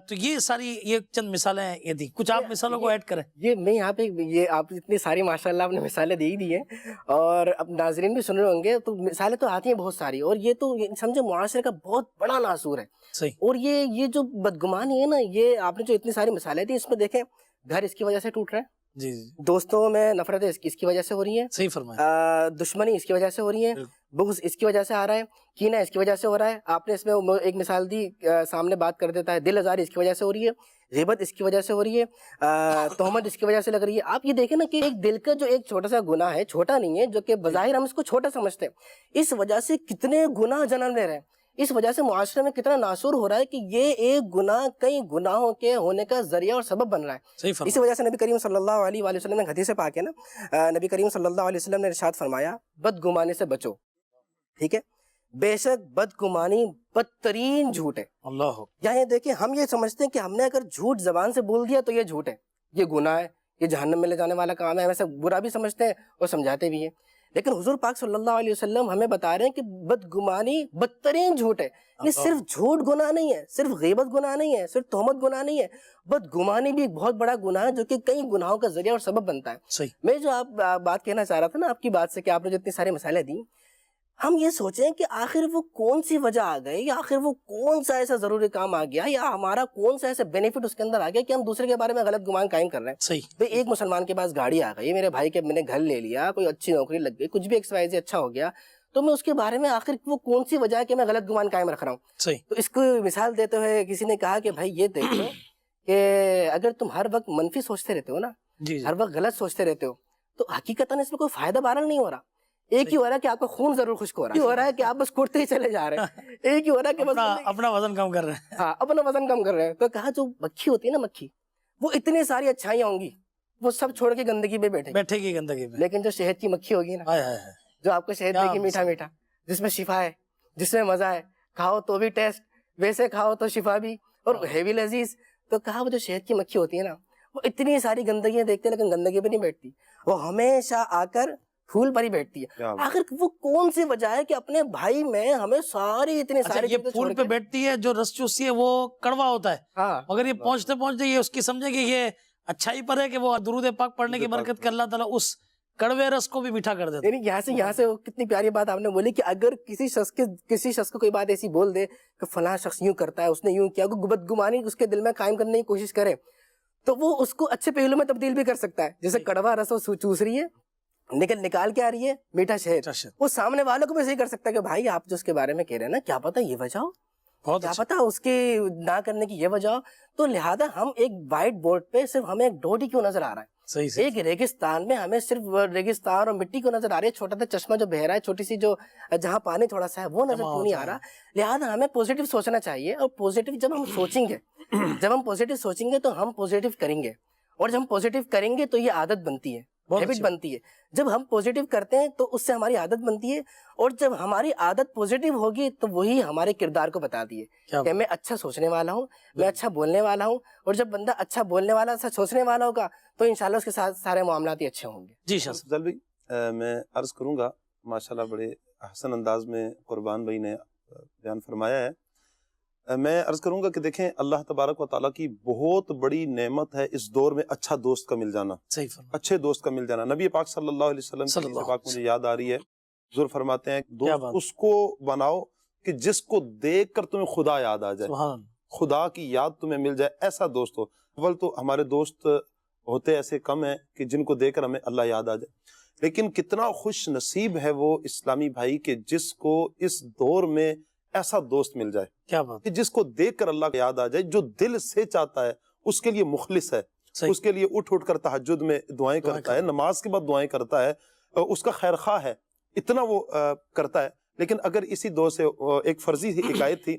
تو یہ ساری یہ چند مثالیں یہ دی, کچھ آپ مثالوں کو ایڈ کریں. یہ میں یہاں پہ یہ آپ اتنی ساری ماشاءاللہ آپ نے مثالیں دے ہی دی ہیں اور اب ناظرین بھی سن رہے ہوں گے, تو مثالیں تو آتی ہیں بہت ساری, اور یہ تو سمجھے معاشرے کا بہت بڑا ناصور ہے. صحیح. اور یہ جو بدگمانی ہے نا, یہ آپ نے جو اتنی ساری مثالیں دی, اس میں دیکھیں گھر اس کی وجہ سے ٹوٹ رہے ہیں, جی دوستوں میں نفرتیں اس کی وجہ سے ہو رہی ہیں, صحیح فرمایا, دشمنی اس کی وجہ سے ہو رہی ہے, بغض اس کی وجہ سے آ رہا ہے, کینہ اس کی وجہ سے ہو رہا ہے. آپ نے اس میں ایک مثال دی, سامنے بات کر دیتا ہے, دل آزاری اس کی وجہ سے ہو رہی ہے, غیبت اس کی وجہ سے ہو رہی ہے, تہمت اس کی وجہ سے لگ رہی ہے. آپ یہ دیکھیں نا کہ ایک دل کا جو ایک چھوٹا سا گناہ ہے, چھوٹا نہیں ہے, جو کہ بظاہر ہم اس کو چھوٹا سمجھتے ہیں, اس وجہ سے کتنے گناہ جنم لے رہے ہیں. اس وجہ سے معاشرے میں کتنا ناصور ہو رہا ہے کہ یہ ایک گناہ کئی گناہوں کے ہونے کا ذریعہ اور سبب بن رہا ہے. اسی وجہ سے نبی کریم صلی اللہ علیہ وآلہ وسلم نے حدیث پاک ہے نا, نبی کریم صلی اللہ علیہ وسلم نے ارشاد فرمایا بدگمانی سے بچو. ٹھیک ہے, بے شک بدگمانی بدترین جھوٹ ہے. اللہ. یہاں دیکھیں ہم یہ سمجھتے ہیں کہ ہم نے اگر جھوٹ زبان سے بول دیا تو یہ جھوٹ ہے, یہ گناہ ہے, یہ جہنم میں لے جانے والا کام ہے, ویسے برا بھی سمجھتے ہیں اور سمجھاتے بھی ہیں. لیکن حضور پاک صلی اللہ علیہ وسلم ہمیں بتا رہے ہیں کہ بدگمانی بدترین جھوٹ ہے. یہ صرف جھوٹ گناہ نہیں ہے, صرف غیبت گناہ نہیں ہے, صرف تہمت گناہ نہیں ہے, بدگمانی بھی ایک بہت بڑا گناہ ہے جو کہ کئی گناہوں کا ذریعہ اور سبب بنتا ہے. صحیح. میں جو آپ بات کہنا چاہ رہا تھا نا آپ کی بات سے, کہ آپ نے جو اتنی ساری مثالیں دی, ہم یہ سوچیں کہ آخر وہ کون سی وجہ آ گئی, یا آخر وہ کون سا ایسا ضروری کام آ گیا, یا ہمارا کون سا ایسا بینیفٹ اس کے اندر آ گیا کہ ہم دوسرے کے بارے میں غلط گمان قائم کر رہے ہیں. صحیح. بھئی ایک مسلمان کے پاس گاڑی آ گئی, میرے بھائی کے میں نے گھر لے لیا, کوئی اچھی نوکری لگ گئی, کچھ بھی ایکس وائی زیڈ اچھا ہو گیا, تو میں اس کے بارے میں آخر وہ کون سی وجہ ہے کہ میں غلط گمان قائم رکھ رہا ہوں. صحیح. تو اس کو مثال دیتے ہوئے کسی نے کہا کہ بھائی یہ دیکھو کہ اگر تم ہر وقت منفی سوچتے رہتے ہو نا, ہر وقت غلط سوچتے رہتے ہو, تو حقیقتاً اس میں کوئی فائدہ بہرحال نہیں ہو رہا. ایک ہی ہو رہا ہے کہ آپ کا خون ضرور خشک ہو رہا ہے, ہو رہا ہے کہ آپ بس کوڑتے ہی چلے جا رہے ہیں, ایک ہی ہو رہا ہے کہ بس اپنا وزن کم کر رہے ہیں. ہاں, اپنا وزن کم کر رہے ہیں. تو کہا جو مکھی ہوتی ہے نا, مکھی, وہ اتنی ساری اچھائیاں ہوں گی, وہ سب چھوڑ کے گندگی پہ بیٹھے گی گندگی میں. لیکن جو شہد کی مکھی ہوگی نا, جو آپ کو شہد دے گی میٹھا میٹھا, جس میں شفا ہے, جس میں مزہ ہے, کھاؤ تو بھی ٹیسٹ, ویسے کھاؤ تو شفا بھی, اور ہیوی لذیذ. تو کہا وہ جو شہد کی مکھی ہوتی ہے نا, وہ اتنی ساری گندگیاں دیکھتے ہیں لیکن گندگی پہ نہیں بیٹھتی, وہ ہمیشہ آ کر پھول پر ہی بیٹھتی ہے. آخر وہ کون سی وجہ ہے کہ اپنے بھائی میں ہمیں ساری اتنی ساری یہ پھول پہ بیٹھتی ہے, جو رس چوسی ہے وہ کڑوا ہوتا ہے, مگر یہ پہنچتے پہنچتے یہ اس کی سمجھے کہ یہ اچھائی پر ہے کہ وہ درود پاک پڑھنے کی برکت کے اللہ تعالیٰ اس کڑوے رس کو بھی میٹھا کر دیتا ہے. یعنی یہاں سے کتنی پیاری بات آپ نے بولی کہ اگر کسی شخص کو کوئی بات ایسی بول دے کہ فلاں شخص یوں کرتا ہے, اس نے یوں کیا, بدگمانی اس کے دل میں قائم کرنے کی کوشش کرے, تو وہ اس کو اچھے پہلو میں تبدیل بھی کر سکتا ہے. جیسے کڑوا رس وہ چوس رہی ہے, نکال کے آ رہی ہے میٹھا شہد, وہ سامنے والوں کو بھی صحیح کر سکتا ہے کہ بھائی آپ جو اس کے بارے میں کہہ رہے ہیں نا, کیا پتا یہ وجہ ہو, کیا پتا اس کے نہ کرنے کی یہ وجہ ہو. تو لہٰذا ہم ایک وائٹ بورڈ پہ صرف ہمیں ایک ڈوڈی کیوں نظر آ رہا ہے, ایک ریگستان میں ہمیں صرف ریگستان اور مٹی کو نظر آ رہی ہے, چھوٹا سا چشمہ جو بہ رہا ہے, چھوٹی سی جو جہاں پانی تھوڑا سا ہے وہ نظر کیوں نہیں آ رہا. لہٰذا ہمیں پوزیٹیو سوچنا چاہیے, اور پوزیٹیو جب ہم سوچیں گے تو ہم پوزیٹیو کریں گے, اور جب ہم پوزیٹیو کریں گے تو یہ عادت بنتی ہے, ہیبٹ بنتی ہے. جب ہم پازیٹیو کرتے ہیں تو اس سے ہماری عادت بنتی ہے, اور جب ہماری عادت پازیٹیو ہوگی تو وہی ہمارے کردار کو بتاتی ہے کہ میں اچھا سوچنے والا ہوں, میں اچھا بولنے والا ہوں, اور جب بندہ اچھا بولنے والا, اچھا سوچنے والا ہوگا تو انشاءاللہ اس کے ساتھ سارے معاملات ہی اچھے ہوں گے. جی شاہ افضل بھائی, میں عرض کروں گا, ماشاءاللہ بڑے احسن انداز میں قربان بھائی نے بیان فرمایا ہے. میں عرض کروں گا کہ دیکھیں, اللہ تبارک و تعالیٰ کی بہت بڑی نعمت ہے اس دور میں اچھا دوست کا مل جانا, صحیح فرمایا, اچھے دوست کا مل جانا. نبی پاک صلی اللہ علیہ وسلم کی حدیث پاک مجھے یاد آ رہی ہے, حضور فرماتے ہیں دوست اس کو بناؤ کہ جس کو دیکھ کر تمہیں خدا یاد آ جائے, خدا کی یاد تمہیں مل جائے, ایسا دوست ہو. اول تو ہمارے دوست ہوتے ایسے کم ہیں کہ جن کو دیکھ کر ہمیں اللہ یاد آ جائے, لیکن کتنا خوش نصیب ہے وہ اسلامی بھائی کہ جس کو اس دور میں ایسا دوست مل جائے, کیا بات, کہ جس کو دیکھ کر اللہ یاد آ جائے, جو دل سے چاہتا ہے, اس کے لیے مخلص ہے, اس کے لیے اٹھ اٹھ کر تہجد میں دعائیں کرتا ہے, نماز کے بعد دعائیں کرتا ہے, اس کا خیر خواہ ہے, اتنا وہ کرتا ہے. لیکن اگر اسی دور سے ایک فرضی حکایت تھی,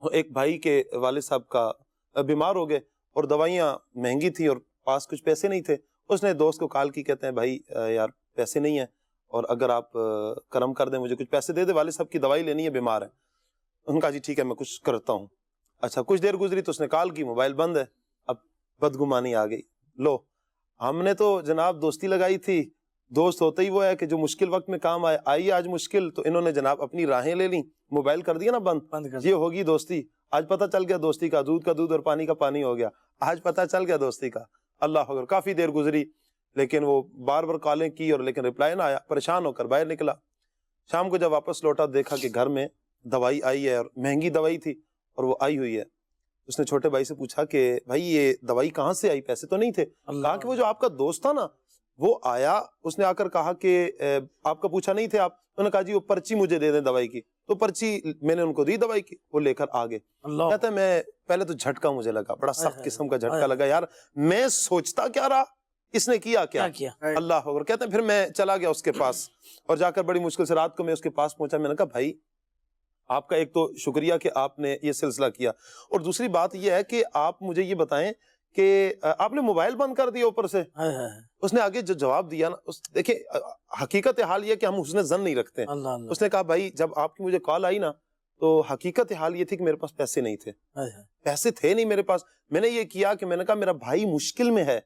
ایک بھائی کے والد صاحب کا بیمار ہو گئے اور دوائیاں مہنگی تھی اور پاس کچھ پیسے نہیں تھے. اس نے دوست کو کال کی, کہتے ہیں بھائی یار پیسے نہیں ہیں, اور اگر آپ کرم کر دیں مجھے کچھ پیسے دے دیں, والد صاحب کی دوائی لینی ہے, بیمار ہے. ان کا جی ٹھیک ہے میں کچھ کرتا ہوں. اچھا کچھ دیر گزری تو اس نے کال کی, موبائل بند ہے. اب بدگمانی آ گئی, لو ہم نے تو جناب دوستی لگائی تھی, دوست ہوتا ہی وہ ہے کہ جو مشکل وقت میں کام آئے, آئی آج مشکل تو انہوں نے جناب اپنی راہیں لے لیں, موبائل کر دیا نا بند, یہ ہوگی دوستی. آج پتہ چل گیا دوستی کا, دودھ کا دودھ اور پانی کا پانی ہو گیا, آج پتہ چل گیا دوستی کا. اللہ اکبر. کافی دیر گزری لیکن وہ بار بار کالیں کی اور لیکن رپلائی نہ آیا, پریشان ہو کر باہر نکلا. شام کو جب واپس لوٹا دیکھا کہ گھر میں دوائی آئی ہے, اور مہنگی دوائی تھی اور وہ آئی ہوئی ہے. اس نے چھوٹے بھائی سے پوچھا کہ بھائی یہ دوائی کہاں سے آئی, پیسے تو نہیں تھے؟ کہا کہ وہ جو آپ کا دوست تھا نا وہ آیا, اس نے آ کر کہا کہ آپ کا پوچھا نہیں تھے آپ, انہوں نے کہا جی وہ پرچی مجھے دے دیں دوائی کی, تو پرچی میں نے ان کو دی دوائی کی, وہ لے کر آ گئے. کہتا ہے میں پہلے تو جھٹکا مجھے لگا, بڑا سخت قسم کا جھٹکا لگا, یار میں سوچتا کیا رہا, اس نے کیا کیا. اللہ اکبر. کہتے ہیں پھر میں چلا گیا اس کے پاس, اور جا کر بڑی مشکل سے رات کو میں اس کے پاس پہنچا. میں نے کہا بھائی آپ کا ایک تو شکریہ کہ آپ نے یہ سلسلہ کیا, اور دوسری بات یہ ہے کہ آپ مجھے یہ بتائیں کہ آپ نے موبائل بند کر دیا اوپر سے. اس نے آگے جو جواب دیا نا, دیکھیں حقیقت حال یہ کہ ہم حسن ظن نہیں رکھتے. اس نے کہا بھائی جب آپ کی مجھے کال آئی نا تو حقیقت حال یہ تھی کہ میرے پاس پیسے نہیں تھے, پیسے تھے نہیں میرے پاس. میں نے یہ کیا کہ میں نے کہا میرا بھائی مشکل میں ہے,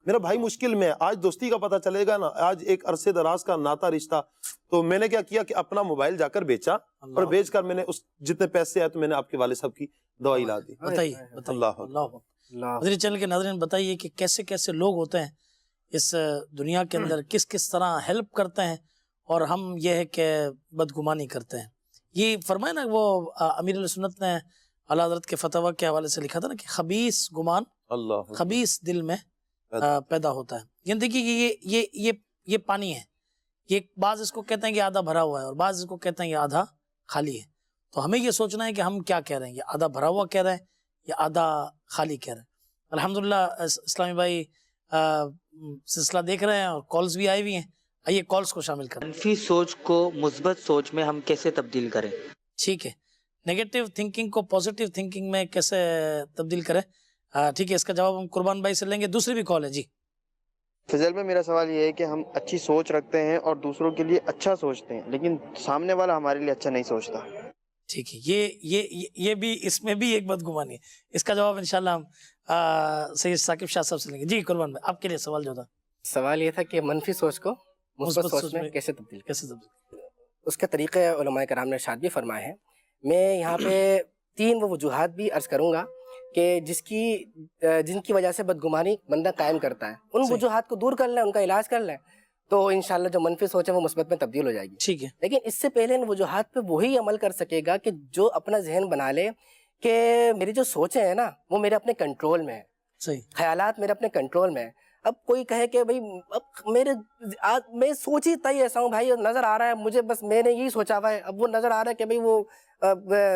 میرا بھائی مشکل میں ہے, آج دوستی کا پتہ چلے گا نا, آج ایک عرصے دراز کا ناتا رشتہ. تو میں نے کیا کیا کہ اپنا موبائل جا کر بیچا, اور بیچ کر میں نے اس جتنے پیسے آئے تو میں نے آپ کے والد صاحب کی دوائی لا دی. مدنی چینل کے ناظرین بتائیے کہ کیسے کیسے لوگ ہوتے ہیں اس دنیا کے اندر, کس کس طرح ہیلپ کرتے ہیں, اور ہم یہ ہے کہ بدگمانی کرتے ہیں. یہ فرمائے نا وہ امیر علیہ سنت نے اعلیٰ حضرت کے فتویٰ کے حوالے سے لکھا تھا نا کہ خبیث گمان خبیث دل میں پیدا ہوتا ہے. یعنی دیکھیے کہ یہ پانی ہے, یہ بعض اس کو کہتے ہیں کہ آدھا بھرا ہوا ہے, اور بعض اس کو کہتے ہیں کہ آدھا خالی ہے. تو ہمیں یہ سوچنا ہے کہ ہم کیا کہہ رہے ہیں, یہ آدھا بھرا ہوا کہہ رہے ہیں یا آدھا خالی کہہ رہے ہیں. الحمدللہ اسلامی بھائی سلسلہ دیکھ رہے ہیں اور کالز بھی آئی ہوئی ہیں. آئیے کالز کو شامل کریں. منفی سوچ کو مثبت سوچ میں ہم کیسے تبدیل کریں؟ ٹھیک ہے, نیگیٹو تھنکنگ کو پازیٹیو تھنکنگ میں کیسے تبدیل کریں, ٹھیک ہے, اس کا جواب ہم قربان بھائی سے لیں گے. دوسری بھی کال ہے جی. فضل میں میرا سوال یہ ہے کہ ہم اچھی سوچ رکھتے ہیں اور دوسروں کے لیے اچھا سوچتے ہیں, لیکن سامنے والا ہمارے لیے اچھا نہیں سوچتا. ٹھیک ہے, یہ بھی اس میں بھی ایک بدگمانی ہے. اس کا جواب انشاءاللہ ہم سید ثاقب شاہ صاحب سے لیں گے. جی قربان بھائی, آپ کے لیے سوال جو تھا. سوال یہ تھا کہ منفی سوچ کو مثبت سوچ میں کیسے تبدیل اس کے طریقے علماء کرام نے ارشاد بھی فرمائے ہیں. میں یہاں پہ 3 وہ وجوہات بھی عرض کروں گا کہ جن کی وجہ سے بدگمانی بندہ قائم کرتا ہے. ان وجوہات کو دور کر لیں, ان کا علاج کر لیں, تو انشاءاللہ جو منفی سوچ ہے وہ مثبت میں تبدیل ہو جائے گی. ٹھیک ہے, لیکن اس سے پہلے ان وجوہات پہ وہی عمل کر سکے گا کہ جو اپنا ذہن بنا لے کہ میری جو سوچیں ہیں نا وہ میرے اپنے کنٹرول میں ہے, صحیح, خیالات میرے اپنے کنٹرول میں ہے. اب کوئی کہے کہ بھائی اب میں سوچ ہی تھی ایسا ہوں بھائی, نظر آ رہا ہے مجھے, بس میں نے یہی سوچا ہوا ہے, اب وہ نظر آ رہا ہے کہ بھائی وہ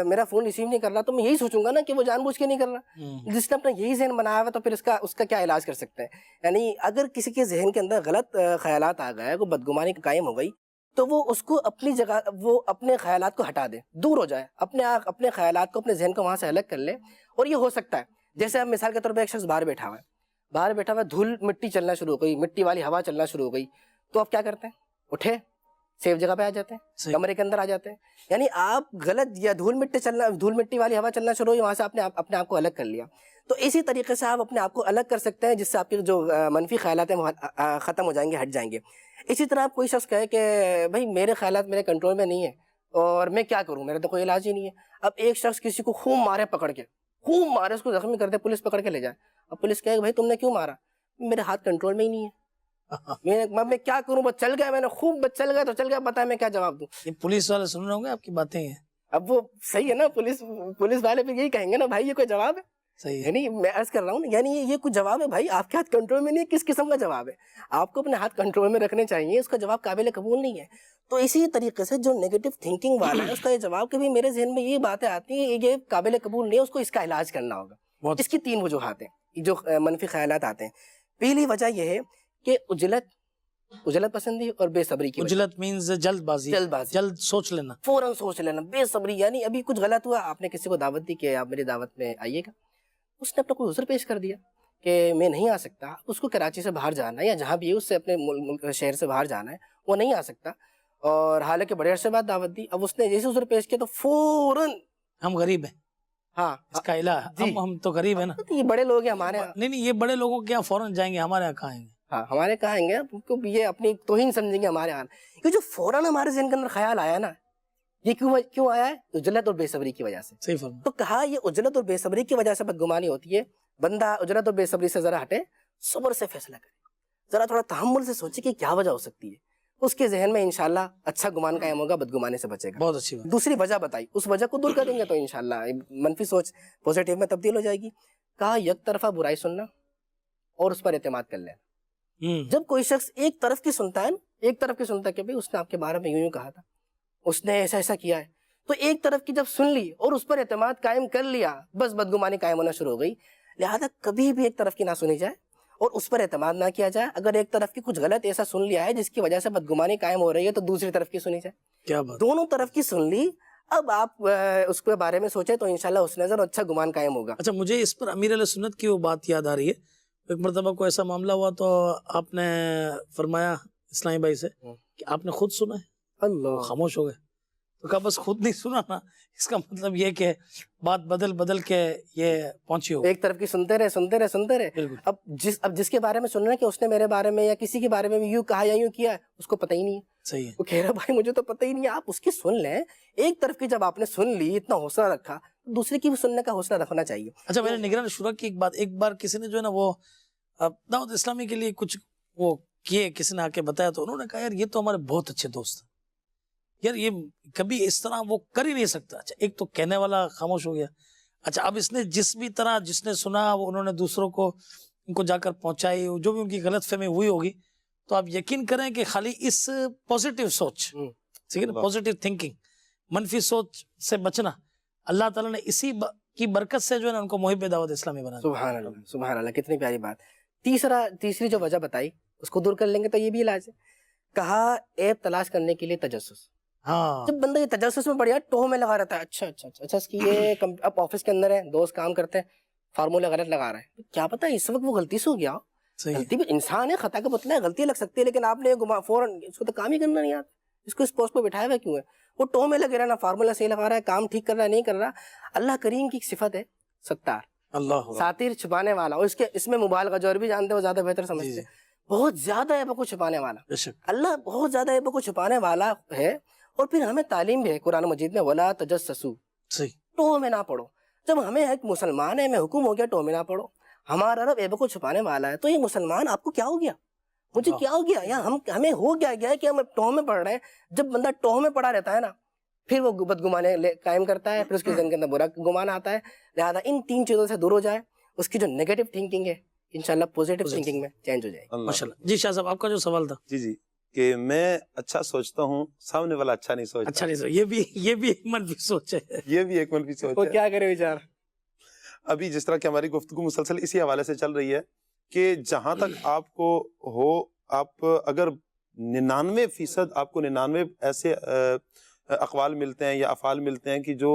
میرا فون ریسیو نہیں کر رہا, تو میں یہی سوچوں گا نا کہ وہ جان بوجھ کے نہیں کر رہا. جس نے اپنا یہی ذہن بنایا ہوا تو پھر اس کا کیا علاج کر سکتے ہیں. یعنی اگر کسی کے ذہن کے اندر غلط خیالات آ گئے, کوئی بدگمانی قائم ہو گئی, تو وہ اس کو اپنی جگہ, وہ اپنے خیالات کو ہٹا دے, دور ہو جائے, اپنے خیالات کو, اپنے ذہن کو وہاں سے الگ کر لے. اور یہ ہو سکتا ہے, جیسے اب مثال کے طور پہ ایک شخص باہر بیٹھا ہوا ہے, باہر بیٹھا ہوا دھول مٹی چلنا شروع ہو گئی, مٹی والی ہوا چلنا شروع ہو گئی, تو آپ کیا کرتے ہیں؟ اٹھے, سیف جگہ پہ آ جاتے ہیں, کمرے کے اندر آ جاتے ہیں. یعنی آپ غلط یا دھول مٹی والی ہوا چلنا شروع ہوئی, وہاں سے آپ نے اپنے آپ کو الگ کر لیا. تو اسی طریقے سے آپ اپنے آپ کو الگ کر سکتے ہیں, جس سے آپ کے جو منفی خیالات ہیں وہ ختم ہو جائیں گے, ہٹ جائیں گے. اسی طرح آپ کوئی شخص کہے کہ بھائی میرے خیالات میرے کنٹرول میں نہیں ہے اور میں کیا کروں, میرا تو کوئی علاج ہی نہیں ہے. اب ایک شخص کسی کو خوب مارے, پکڑ کے خوب مارے, اس کو زخمی کر دے, پولیس پکڑ کے لے جائے. اب پولیس کہے بھائی تم نے کیوں مارا؟ میرے ہاتھ کنٹرول میں ہی نہیں ہے, میں کیا کروں, بس چل گیا, میں نے خوب بس چل گیا تو چل گیا, بتائیں میں کیا جواب دوں. یہ پولیس والے سن رہے ہوں گے آپ کی باتیں ہیں. اب وہ صحیح ہے نا, پولیس والے بھی یہی کہیں گے نا, بھائی یہ کوئی جواب ہے؟ صحیح ہے. یعنی میں عرض کر رہا ہوں, یعنی یہ کوئی جواب ہے بھائی؟ آپ کے ہاتھ کنٹرول میں نہیں ہے, کس قسم کا جواب ہے؟ آپ کو اپنے ہاتھ کنٹرول میں رکھنے چاہیے, اس کا جواب قابل قبول نہیں ہے. تو اسی طریقے سے جو نیگیٹو تھنکنگ والا ہے, اس کا یہ جواب کہ میرے ذہن میں یہ باتیں آتی ہیں, یہ قابل قبول نہیں ہے, اس کو اس کا علاج کرنا ہوگا. اس کی 3 وجوہات ہیں جو منفی خیالات آتے ہیں. پہلی وجہ یہ ہے کہ اجلت پسندی اور بے صبری کی. اجلت مینز جلد بازی, جلد سوچ لینا, فوراً سوچ لینا. بے صبری یعنی ابھی کچھ غلط ہوا, آپ نے کسی کو دعوت دی کہ آپ میری دعوت میں آئیے گا, اس نے اپنا کوئی عذر پیش کر دیا کہ میں نہیں آ سکتا, اس کو کراچی سے باہر جانا ہے یا جہاں بھی ہے اس سے اپنے شہر سے باہر جانا ہے, وہ نہیں آ سکتا, اور حالانکہ بڑے عرصے بعد دعوت دی. اب اس نے جیسے عذر پیش کیا تو فوراً ہم غریب ہیں, ہاں اس کا علاج, ہم تو غریب ہیں نا. یہ بڑے لوگ ہیں ہمارے یہاں. نہیں یہ بڑے لوگوں کے یہاں فوراً جائیں گے, ہمارے یہاں کہاں آئیں گے؟ ہاں ہمارے کہاں آئیں گے, کیونکہ یہ اپنی توہین سمجھیں گے ہمارے یہاں. یہ جو فوراً ہمارے ذہن کے اندر خیال آیا نا, یہ کیوں آیا ہے؟ اجلت اور بے صبری کی وجہ سے. صحیح فرما. تو کہا یہ اجلت اور بے صبری کی وجہ سے بدگمانی ہوتی ہے. بندہ اجلت اور بے صبری سے ذرا ہٹے, صبر سے فیصلہ کرے, ذرا تھوڑا تحمل سے سوچے کہ کیا وجہ ہو سکتی ہے, اس کے ذہن میں انشاءاللہ اچھا گمان قائم ہوگا, بدگمانے سے بچے گا. بہت اچھی بات. دوسری وجہ بتائی, اس وجہ کو دور کریں گے تو انشاءاللہ منفی سوچ پوزیٹیو میں تبدیل ہو جائے گی. کہا یک طرفہ برائی سننا اور اس پر اعتماد کر لینا. جب کوئی شخص ایک طرف کی سنتا ہے نا, ایک طرف کی سنتا ہے کہ بھئی اس نے آپ کے بارے میں یوں کہا تھا, اس نے ایسا کیا ہے, تو ایک طرف کی جب سن لی اور اس پر اعتماد قائم کر لیا, بس بدگمانی قائم ہونا شروع ہو گئی. لہذا کبھی بھی ایک طرف کی نہ سنی جائے اور اس پر اعتماد نہ کیا جائے. اگر ایک طرف کی کچھ غلط ایسا سن لیا ہے جس کی وجہ سے بدگمانی قائم ہو رہی ہے, تو دوسری طرف کی سنی جائے. کیا بات. دونوں طرف کی سن لی, اب آپ اس کے بارے میں سوچیں تو انشاءاللہ اس نظر اچھا گمان قائم ہوگا. اچھا, مجھے اس پر امیر علیہ سنت کی وہ بات یاد آ رہی ہے. ایک مرتبہ کو ایسا معاملہ ہوا تو آپ نے فرمایا اسلامی بھائی سے کہ آپ نے خود سنا ہے؟ اللہ, خاموش ہو گئے. تو کہا بس خود نہیں سنا نا, اس کا مطلب یہ کہ بات بدل کے یہ پہنچی ہو. ایک طرف کی سنتے رہے. اب جس کے بارے میں سن رہے ہیں کہ اس نے میرے بارے میں یا کسی کے بارے میں یوں کہا یا یوں کیا ہے, اس کو پتہ ہی نہیں ہے. صحیح ہے. وہ کہہ رہا بھائی مجھے تو پتہ ہی نہیں ہے. آپ اس کی سن لیں, ایک طرف کی جب آپ نے سن لی, اتنا حوصلہ رکھا, دوسرے کی بھی سننے کا حوصلہ رکھنا چاہیے. اچھا, میں نے نگران شورا کی ایک بار کسی نے جو ہے نا وہ دعوت اسلامی کے لیے کچھ وہ کیے, کسی نے آ کے بتایا, تو انہوں نے کہا یار یہ تو ہمارے بہت اچھے دوست ہیں یار, یہ کبھی اس طرح وہ کر ہی نہیں سکتا. اچھا, ایک تو کہنے والا خاموش ہو گیا. اچھا, اب اس نے جس بھی طرح جس نے سنا وہ انہوں نے دوسروں کو ان کو جا کر پہنچائی, جو بھی ان کی غلط فہمی ہوئی ہوگی, تو آپ یقین کریں کہ خالی اس پوزیٹیو سوچ, ٹھیک ہے نا, پوزیٹیو تھنکنگ, منفی سوچ سے بچنا, اللہ تعالیٰ نے اسی کی برکت سے جو ہے نا ان کو محب دعوت اسلامی بنا. سبحان اللہ, سبحان اللہ, کتنی پیاری بات. تیسری جو وجہ بتائی اس کو دور کر لیں گے تو یہ بھی علاج ہے. کہا عیب تلاش کرنے کے لیے تجسس. ہاں, جب بندہ یہ تجسس میں پڑ جائے, ٹوہ میں لگا رہتا ہے, اچھا اس کی یہ اب آفس کے اندر ہے, دوست کام کرتے ہیں, فارمولہ غلط لگا رہا ہے, کیا پتا اس وقت وہ غلطی سے ہو گیا. غلطی بھی انسان ہے, خطا کا پتلا ہے, غلطی لگ سکتی ہے, لیکن آپ نے فوراً اس کو تو کام ہی کرنا نہیں آتا, اس کو اس پوسٹ پہ بٹھایا ہوا کیوں ہے؟ وہ ٹوہ میں لگے رہنا, فارمولہ صحیح لگا رہا ہے, کام ٹھیک کر رہا ہے, نہیں کر رہا. اللہ کریم کی ایک صفت ہے ستار, اللہ ساتیر, چھپانے والا, اور اس میں مبالغہ, جو عربی جانتے ہیں وہ زیادہ بہتر سمجھتے ہیں, بہت زیادہ عیبوں کو چھپانے والا. اللہ بہت زیادہ عیبوں کو چھپانے والا ہے. اور پھر ہمیں تعلیم بھی ہے قرآن مجید میں, ولا تجسسوا, ٹوہ میں نہ پڑھو. جب ہمیں ایک مسلمان ہے, میں حکم ہو گیا ٹوہ میں نہ پڑھو, ہمارا رب عیبوں کو چھپانے والا ہے, تو یہ مسلمان آپ کو کیا ہو گیا, مجھے کیا ہو گیا, یا ہمیں ہو گیا کہ ہم ٹوہ میں پڑھ رہے ہیں. جب بندہ ٹوہ میں پڑا رہتا ہے نا, پھر وہ بدگمانے قائم کرتا ہے, پھر اس کے ذہن کے اندر برا گمان آتا ہے. لہذا ان 3 چیزوں سے دور ہو جائے, اس کی جو نیگیٹو تھنکنگ ہے انشاءاللہ پوزیٹیو تھنکنگ میں چینج ہو جائے گی. ماشاءاللہ. جی شاہ صاحب, آپ کا جو سوال تھا. جی کہ میں اچھا سوچتا ہوں, سامنے والا اچھا نہیں سوچتا. اچھا نہیں سوچ, یہ بھی ایک منفی سوچ ہے. یہ بھی ایک منفی سوچ وہ ہے. کیا کرے بیچارہ. ابھی جس طرح کہ ہماری گفتگو مسلسل اسی حوالے سے چل رہی ہے کہ جہاں تک آپ کو ہو, آپ اگر 99% آپ کو 99 ایسے اقوال ملتے ہیں یا افعال ملتے ہیں کہ جو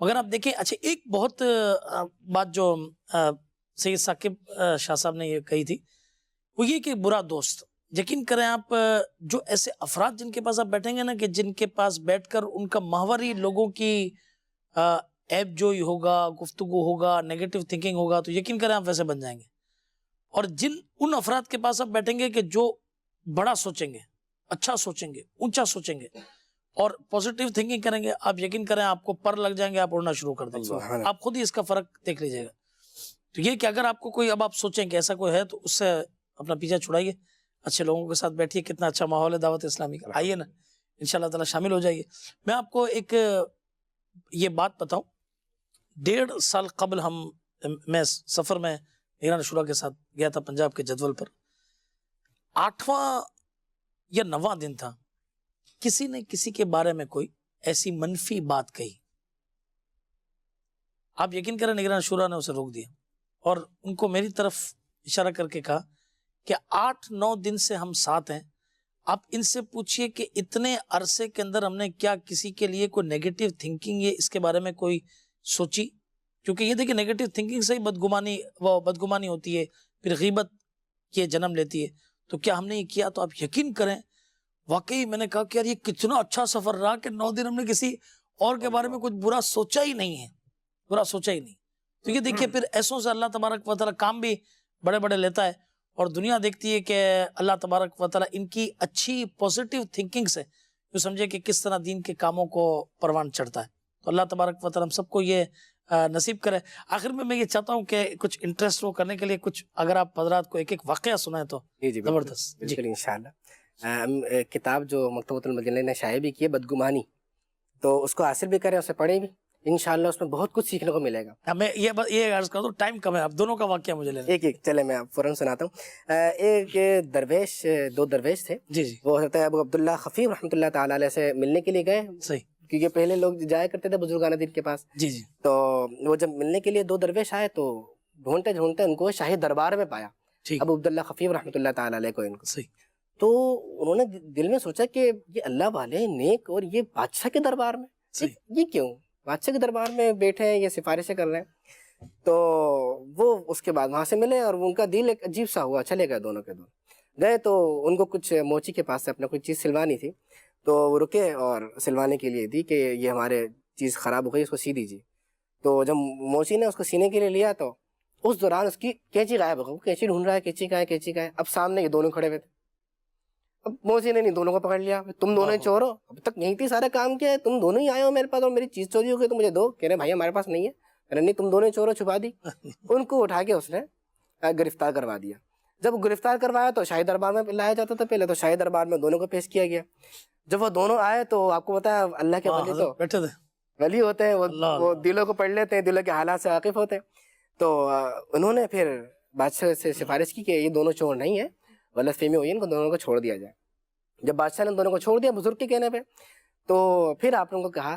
مگر آپ دیکھیں اچھا ایک بہت بات جو سید ثاقب شاہ صاحب نے یہ کہی تھی وہ یہ کہ برا دوست، یقین کریں آپ جو ایسے افراد جن کے پاس آپ بیٹھیں گے نا کہ جن کے پاس بیٹھ کر ان کا محور ہی لوگوں کی عیب جوئی ہوگا، گفتگو ہوگا، نیگیٹو تھنکنگ ہوگا، تو یقین کریں آپ ویسے بن جائیں گے. اور ان افراد کے پاس آپ بیٹھیں گے کہ جو بڑا سوچیں گے، اچھا سوچیں گے، اونچا سوچیں گے اور پوزیٹیو تھنکنگ کریں گے، آپ یقین کریں آپ کو پر لگ جائیں گے، آپ اڑنا شروع کر دیں گے. آپ خود ہی اس کا فرق دیکھ لیجئے گا. تو یہ کہ اگر آپ کو کوئی اب آپ سوچیں کہ ایسا کوئی ہے تو اس سے اپنا پیچھا چھڑائیے، اچھے لوگوں کے ساتھ بیٹھیے. کتنا اچھا ماحول ہے دعوت اسلامی کا، آئیے نا انشاءاللہ تعالی شامل ہو جائیے. میں آپ کو ایک یہ بات بتاؤں، 1.5 سال قبل میں سفر میں نگران شورا کے ساتھ گیا تھا پنجاب کے جدول پر. 8واں یا 9واں دن تھا، کسی نے کسی کے بارے میں کوئی ایسی منفی بات کہی. آپ یقین کریں نگران شورا نے اسے روک دیا اور ان کو میری طرف اشارہ کر کے کہا کہ 8-9 دن سے ہم ساتھ ہیں، آپ ان سے پوچھئے کہ اتنے عرصے کے اندر ہم نے کیا کسی کے لیے کوئی نیگیٹو تھنکنگ یہ اس کے بارے میں کوئی سوچی. کیونکہ یہ دیکھیں نیگیٹو تھنکنگ سے ہی بدگمانی ہوتی ہے، پھر غیبت یہ جنم لیتی ہے. تو کیا ہم نے یہ کیا؟ تو آپ یقین کریں واقعی میں نے کہا کہ یار یہ کتنا اچھا سفر رہا کہ 9 دن ہم نے کسی اور کے بارے میں کچھ برا سوچا ہی نہیں ہے، برا سوچا ہی نہیں. تو یہ دیکھیے پھر ایسوں سے اللہ تبارک و تعالیٰ کام بھی بڑے بڑے لیتا ہے اور دنیا دیکھتی ہے کہ اللہ تبارک و تعالیٰ ان کی اچھی پوزیٹیو تھنکنگ سے جو سمجھے کہ کس طرح دین کے کاموں کو پروان چڑھتا ہے. تو اللہ تبارک و تعالیٰ ہم سب کو یہ نصیب کرے. آخر میں یہ چاہتا ہوں کہ کچھ انٹرسٹ وہ کرنے کے لیے کچھ اگر آپ حضرات کو ایک واقعہ سنائیں تو زبردست. بالکل انشاءاللہ. کتاب جو مکتبۃ المدینہ نے شائع بھی کی ہے بدگمانی، تو اس کو حاصل بھی کریں، اسے پڑھیں بھی، انشاءاللہ اس میں بہت کچھ سیکھنے کو ملے گا. میں یہ عرض کر دوں ٹائم کم ہے، آپ دونوں کا واقعہ مجھے لینا. ایک چلے میں آپ فوراً سناتا ہوں. ایک درویش، 2 درویش تھے. جی جی وہ حضرت ابو عبداللہ خفیف رحمۃ اللہ تعالیٰ علیہ سے ملنے کے لیے گئے. صحیح. کیونکہ پہلے لوگ جایا کرتے تھے بزرگان دین کے پاس. جی جی. تو وہ جب ملنے کے لیے 2 درویش آئے تو ڈھونڈتے ڈھونڈتے ان کو شاہی دربار میں پایا، ابو عبداللہ خفیف رحمۃ اللہ تعالیٰ علیہ کو ان کو. صحیح. تو انہوں نے دل میں سوچا کہ یہ اللہ والے نیک اور یہ بادشاہ کے دربار میں، یہ کیوں بادشاہ کے دربار میں بیٹھے ہیں، یہ سفارشیں کر رہے ہیں. تو وہ اس کے بعد وہاں سے ملے اور ان کا دل ایک عجیب سا ہوا، چلے گئے دونوں کے دونوں گئے. تو ان کو کچھ موچی کے پاس سے اپنا کوئی چیز سلوانی تھی، تو وہ رکے اور سلوانے کے لیے دی کہ یہ ہمارے چیز خراب ہو گئی، اس کو سی دیجیے. تو جب موچی نے اس کو سینے کے لیے لیا تو اس دوران اس کی کینچی غائب ہو گئی. وہ کینچی ڈھونڈ رہا ہے، کینچی کہاں ہے، کینچی کہاں ہے. اب سامنے یہ دونوں کھڑے ہوئے تھے. اب موچی نے نہیں دونوں کو پکڑ لیا، تم دونوں چور ہو، اب تک یہیں تھی سارا کام کیا ہے، تم دونوں ہی آئے ہو میرے پاس اور میری چیز چوری ہو گئی تو مجھے دو. کہہ رہے بھائی ہمارے پاس نہیں ہے. کہہ رہے نہیں تم دونوں چور ہو، چھپا دی. ان کو اٹھا کے اس نے گرفتار کروا دیا. جب گرفتار کروایا تو شاہی دربار میں لایا جاتا تھا پہلے، تو شاہی دربار میں دونوں کو پیش کیا گیا. جب وہ دونوں آئے تو آپ کو پتا ہے اللہ کے ولی تو بیٹھے تھے، ولی ہوتے ہیں، وہ دلوں کو پڑھ لیتے ہیں، دلوں کے حالات سے واقف ہوتے ہیں. تو انہوں نے پھر بادشاہ سے سفارش کی کہ یہ دونوں چور نہیں ہیں، غلط فہمی ہوئی، ان کو دونوں کو چھوڑ دیا جائے. جب بادشاہ نے دونوں کو چھوڑ دیا بزرگ کے کہنے پہ، تو پھر آپ لوگوں کو کہا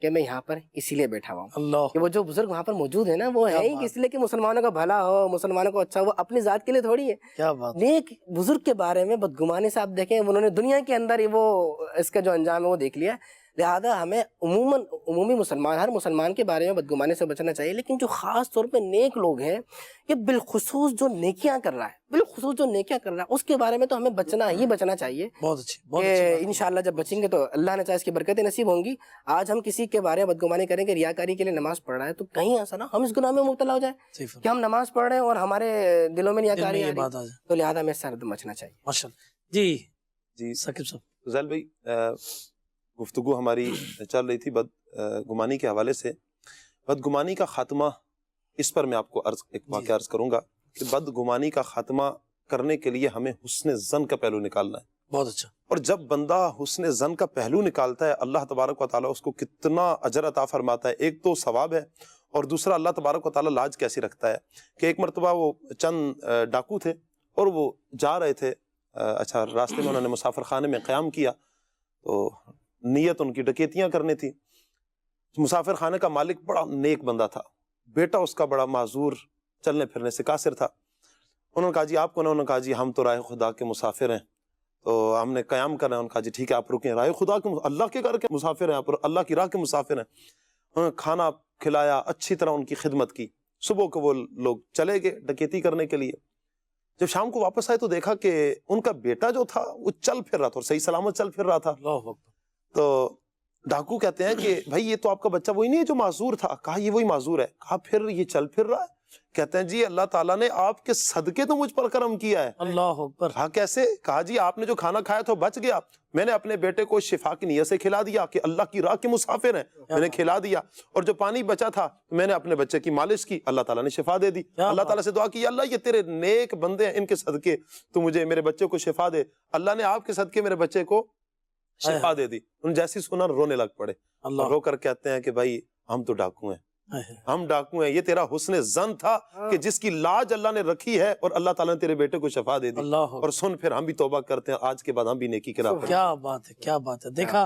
کہ میں یہاں پر اسی لیے بیٹھا ہوا ہوں کہ وہ جو بزرگ وہاں پر موجود ہیں نا وہ ہے ہی اس لیے کہ مسلمانوں کا بھلا ہو، مسلمانوں کو اچھا ہو، اپنی ذات کے لیے تھوڑی ہے. کیا بات. نیک بزرگ کے بارے میں بدگمانی سے آپ دیکھیں انہوں نے دنیا کے اندر ہی وہ اس کا جو انجام ہے وہ دیکھ لیا. لہذا ہمیں عمومی مسلمان، ہر مسلمان کے بارے میں بدگمانی سے بچنا چاہیے. لیکن جو خاص طور پہ نیک لوگ ہیں، یہ بالخصوص جو نیکیاں کر رہا ہے اس کے بارے میں تو ہمیں بچنا چاہیے. بہت اچھی انشاءاللہ جب بچیں گے تو اللہ نے چاہے اس کی برکتیں نصیب ہوں گی. آج ہم کسی کے بارے میں بدگمانی کریں گے، ریاکاری کے لیے نماز پڑھ رہا ہے، تو کہیں ایسا نہ ہم اس گناہ میں مبتلا ہو جائے کہ ہم نماز پڑھ رہے ہیں اور ہمارے دلوں میں ریاکاری آ رہی ہے. تو لہٰذا ہمیں اس سے بچنا چاہیے. ماشاءاللہ. جی ثاقب صاحب. فضیل بھائی، گفتگو ہماری چل رہی تھی بدگمانی کے حوالے سے. بدگمانی کا خاتمہ، اس پر میں آپ کو ایک واقعہ عرض کروں گا کہ بدگمانی کا خاتمہ کرنے کے لیے ہمیں حسن ظن کا پہلو نکالنا ہے. بہت اچھا. اور جب بندہ حسن ظن کا پہلو نکالتا ہے اللہ تبارک و تعالیٰ اس کو کتنا اجر عطا فرماتا ہے. ایک تو ثواب ہے اور دوسرا اللہ تبارک و تعالیٰ لاج کیسی رکھتا ہے کہ ایک مرتبہ وہ چند ڈاکو تھے اور وہ جا رہے تھے، اچھا راستے میں انہوں نے مسافر خانے میں قیام کیا، تو نیت ان کی ڈکیتیاں کرنے تھی. مسافر خانے کا مالک بڑا نیک بندہ تھا، بیٹا اس کا بڑا معذور، چلنے پھرنے سے قاصر تھا. انہوں نے کہا جی آپ کو، انہوں نے کہا جی ہم تو رائے خدا کے مسافر ہیں، تو ہم نے قیام کرنا ہے. انہوں نے کہا جی ٹھیک ہے آپ رکیں، رائے خدا کے اللہ کے گھر کے مسافر ہیں آپ، اللہ کی راہ کے مسافر ہیں. کھانا کھلایا, اچھی طرح ان کی خدمت کی. صبح کو وہ لوگ چلے گئے ڈکیتی کرنے کے لیے. جب شام کو واپس آئے تو دیکھا کہ ان کا بیٹا جو تھا وہ چل پھر رہا تھا اور صحیح سلامت چل پھر رہا تھا. تو ڈاکو کہتے ہیں کہ بھائی یہ تو آپ کا بچہ وہی نہیں ہے جو معذور تھا. کہا یہ وہی معذور ہے. کہا پھر یہ چل پھر رہا ہے؟ کہتے ہیں جی اللہ تعالیٰ نے آپ کے صدقے تو مجھ پر کرم کیا ہے. اللہ اکبر. کہا کیسے؟ کہا جی آپ نے جو کھانا کھایا تھا بچ گیا, میں نے اپنے بیٹے کو شفا کی نیت سے کھلا دیا کہ اللہ کی راہ کے مسافر ہیں, میں نے کھلا دیا. اور جو پانی بچا تھا میں نے اپنے بچے کی مالش کی, اللہ تعالیٰ نے شفا دے دی. اللہ تعالیٰ سے دعا کی اللہ یہ تیرے نیک بندے ہیں, ان کے صدقے تو مجھے میرے بچے کو شفا دے. اللہ نے آپ کے صدقے میرے بچے کو شفا دے دی. ان جیسی سنا رونے لگ پڑے. رو کر کہتے ہیں کہ بھائی ہم تو ڈاکو ہیں, ہم ڈاکو ہیں. یہ تیرا حسن ظن تھا کہ جس کی لاج اللہ نے رکھی ہے اور اللہ تعالیٰ نے تیرے بیٹے کو شفا دے دی. اور سن پھر ہم بھی توبہ کرتے ہیں, آج کے بعد ہم بھی نیکی کی راہ پر. کیا بات ہے, کیا بات ہے. دیکھا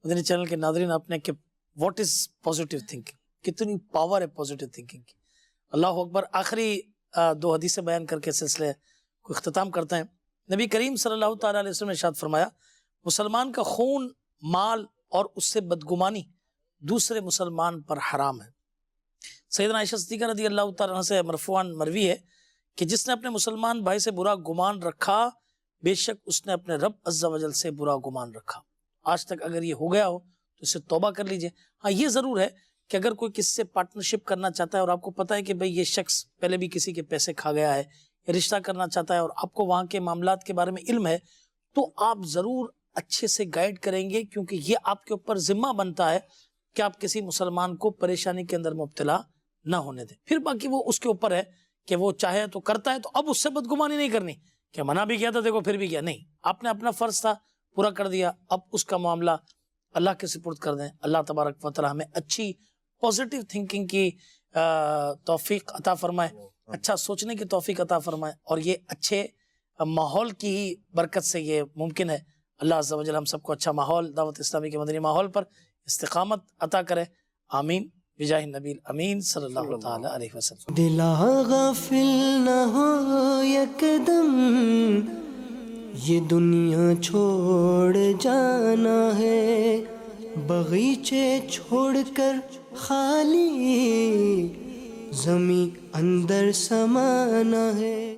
مدنی چینل کے ناظرین آپ نے کہ واٹ از پازیٹیو تھنکنگ, کتنی پاور ہے پازیٹیو تھنکنگ کی. اللہ اکبر. آخری 2 حدیثیں بیان کر کے سلسلے کو اختتام کرتے ہیں. نبی کریم صلی اللہ تعالیٰ علیہ وسلم نے ارشاد فرمایا مسلمان کا خون, مال اور اس سے بدگمانی دوسرے مسلمان پر حرام ہے. سیدنا عائشہ صدیقہ رضی اللہ تعالیٰ عنہ سے مرفوعاً مروی ہے کہ جس نے اپنے مسلمان بھائی سے برا گمان رکھا بے شک اس نے اپنے رب عز و جل سے برا گمان رکھا. آج تک اگر یہ ہو گیا ہو تو اسے توبہ کر لیجئے. ہاں یہ ضرور ہے کہ اگر کوئی کسی سے پارٹنرشپ کرنا چاہتا ہے اور آپ کو پتہ ہے کہ بھئی یہ شخص پہلے بھی کسی کے پیسے کھا گیا ہے, یا رشتہ کرنا چاہتا ہے اور آپ کو وہاں کے معاملات کے بارے میں علم ہے, تو آپ ضرور اچھے سے گائیڈ کریں گے, کیونکہ یہ آپ کے اوپر ذمہ بنتا ہے کہ آپ کسی مسلمان کو پریشانی کے اندر مبتلا نہ ہونے دیں. پھر باقی وہ اس کے اوپر ہے کہ وہ چاہے تو کرتا ہے, تو اب اس سے بدگمانی نہیں کرنی کہ منع بھی کیا تھا دیکھو پھر بھی کیا. نہیں, آپ نے اپنا فرض تھا پورا کر دیا, اب اس کا معاملہ اللہ کے سپرد کر دیں. اللہ تبارک و تعالی ہمیں اچھی پازیٹیو تھنکنگ کی توفیق عطا فرمائے, اچھا سوچنے کی توفیق عطا فرمائے, اور یہ اچھے ماحول کی ہی برکت سے یہ ممکن ہے. اللہ عز و جل ہم سب کو اچھا ماحول, دعوت اسلامی کے مدنی ماحول پر استقامت عطا کرے. آمین بجاہ النبی امین صلی اللہ تعالی علیہ وسلم. دلا غافل نہ ہو یکدم, یہ دنیا چھوڑ جانا ہے, باغیچے چھوڑ کر خالی زمیں اندر سمانا ہے.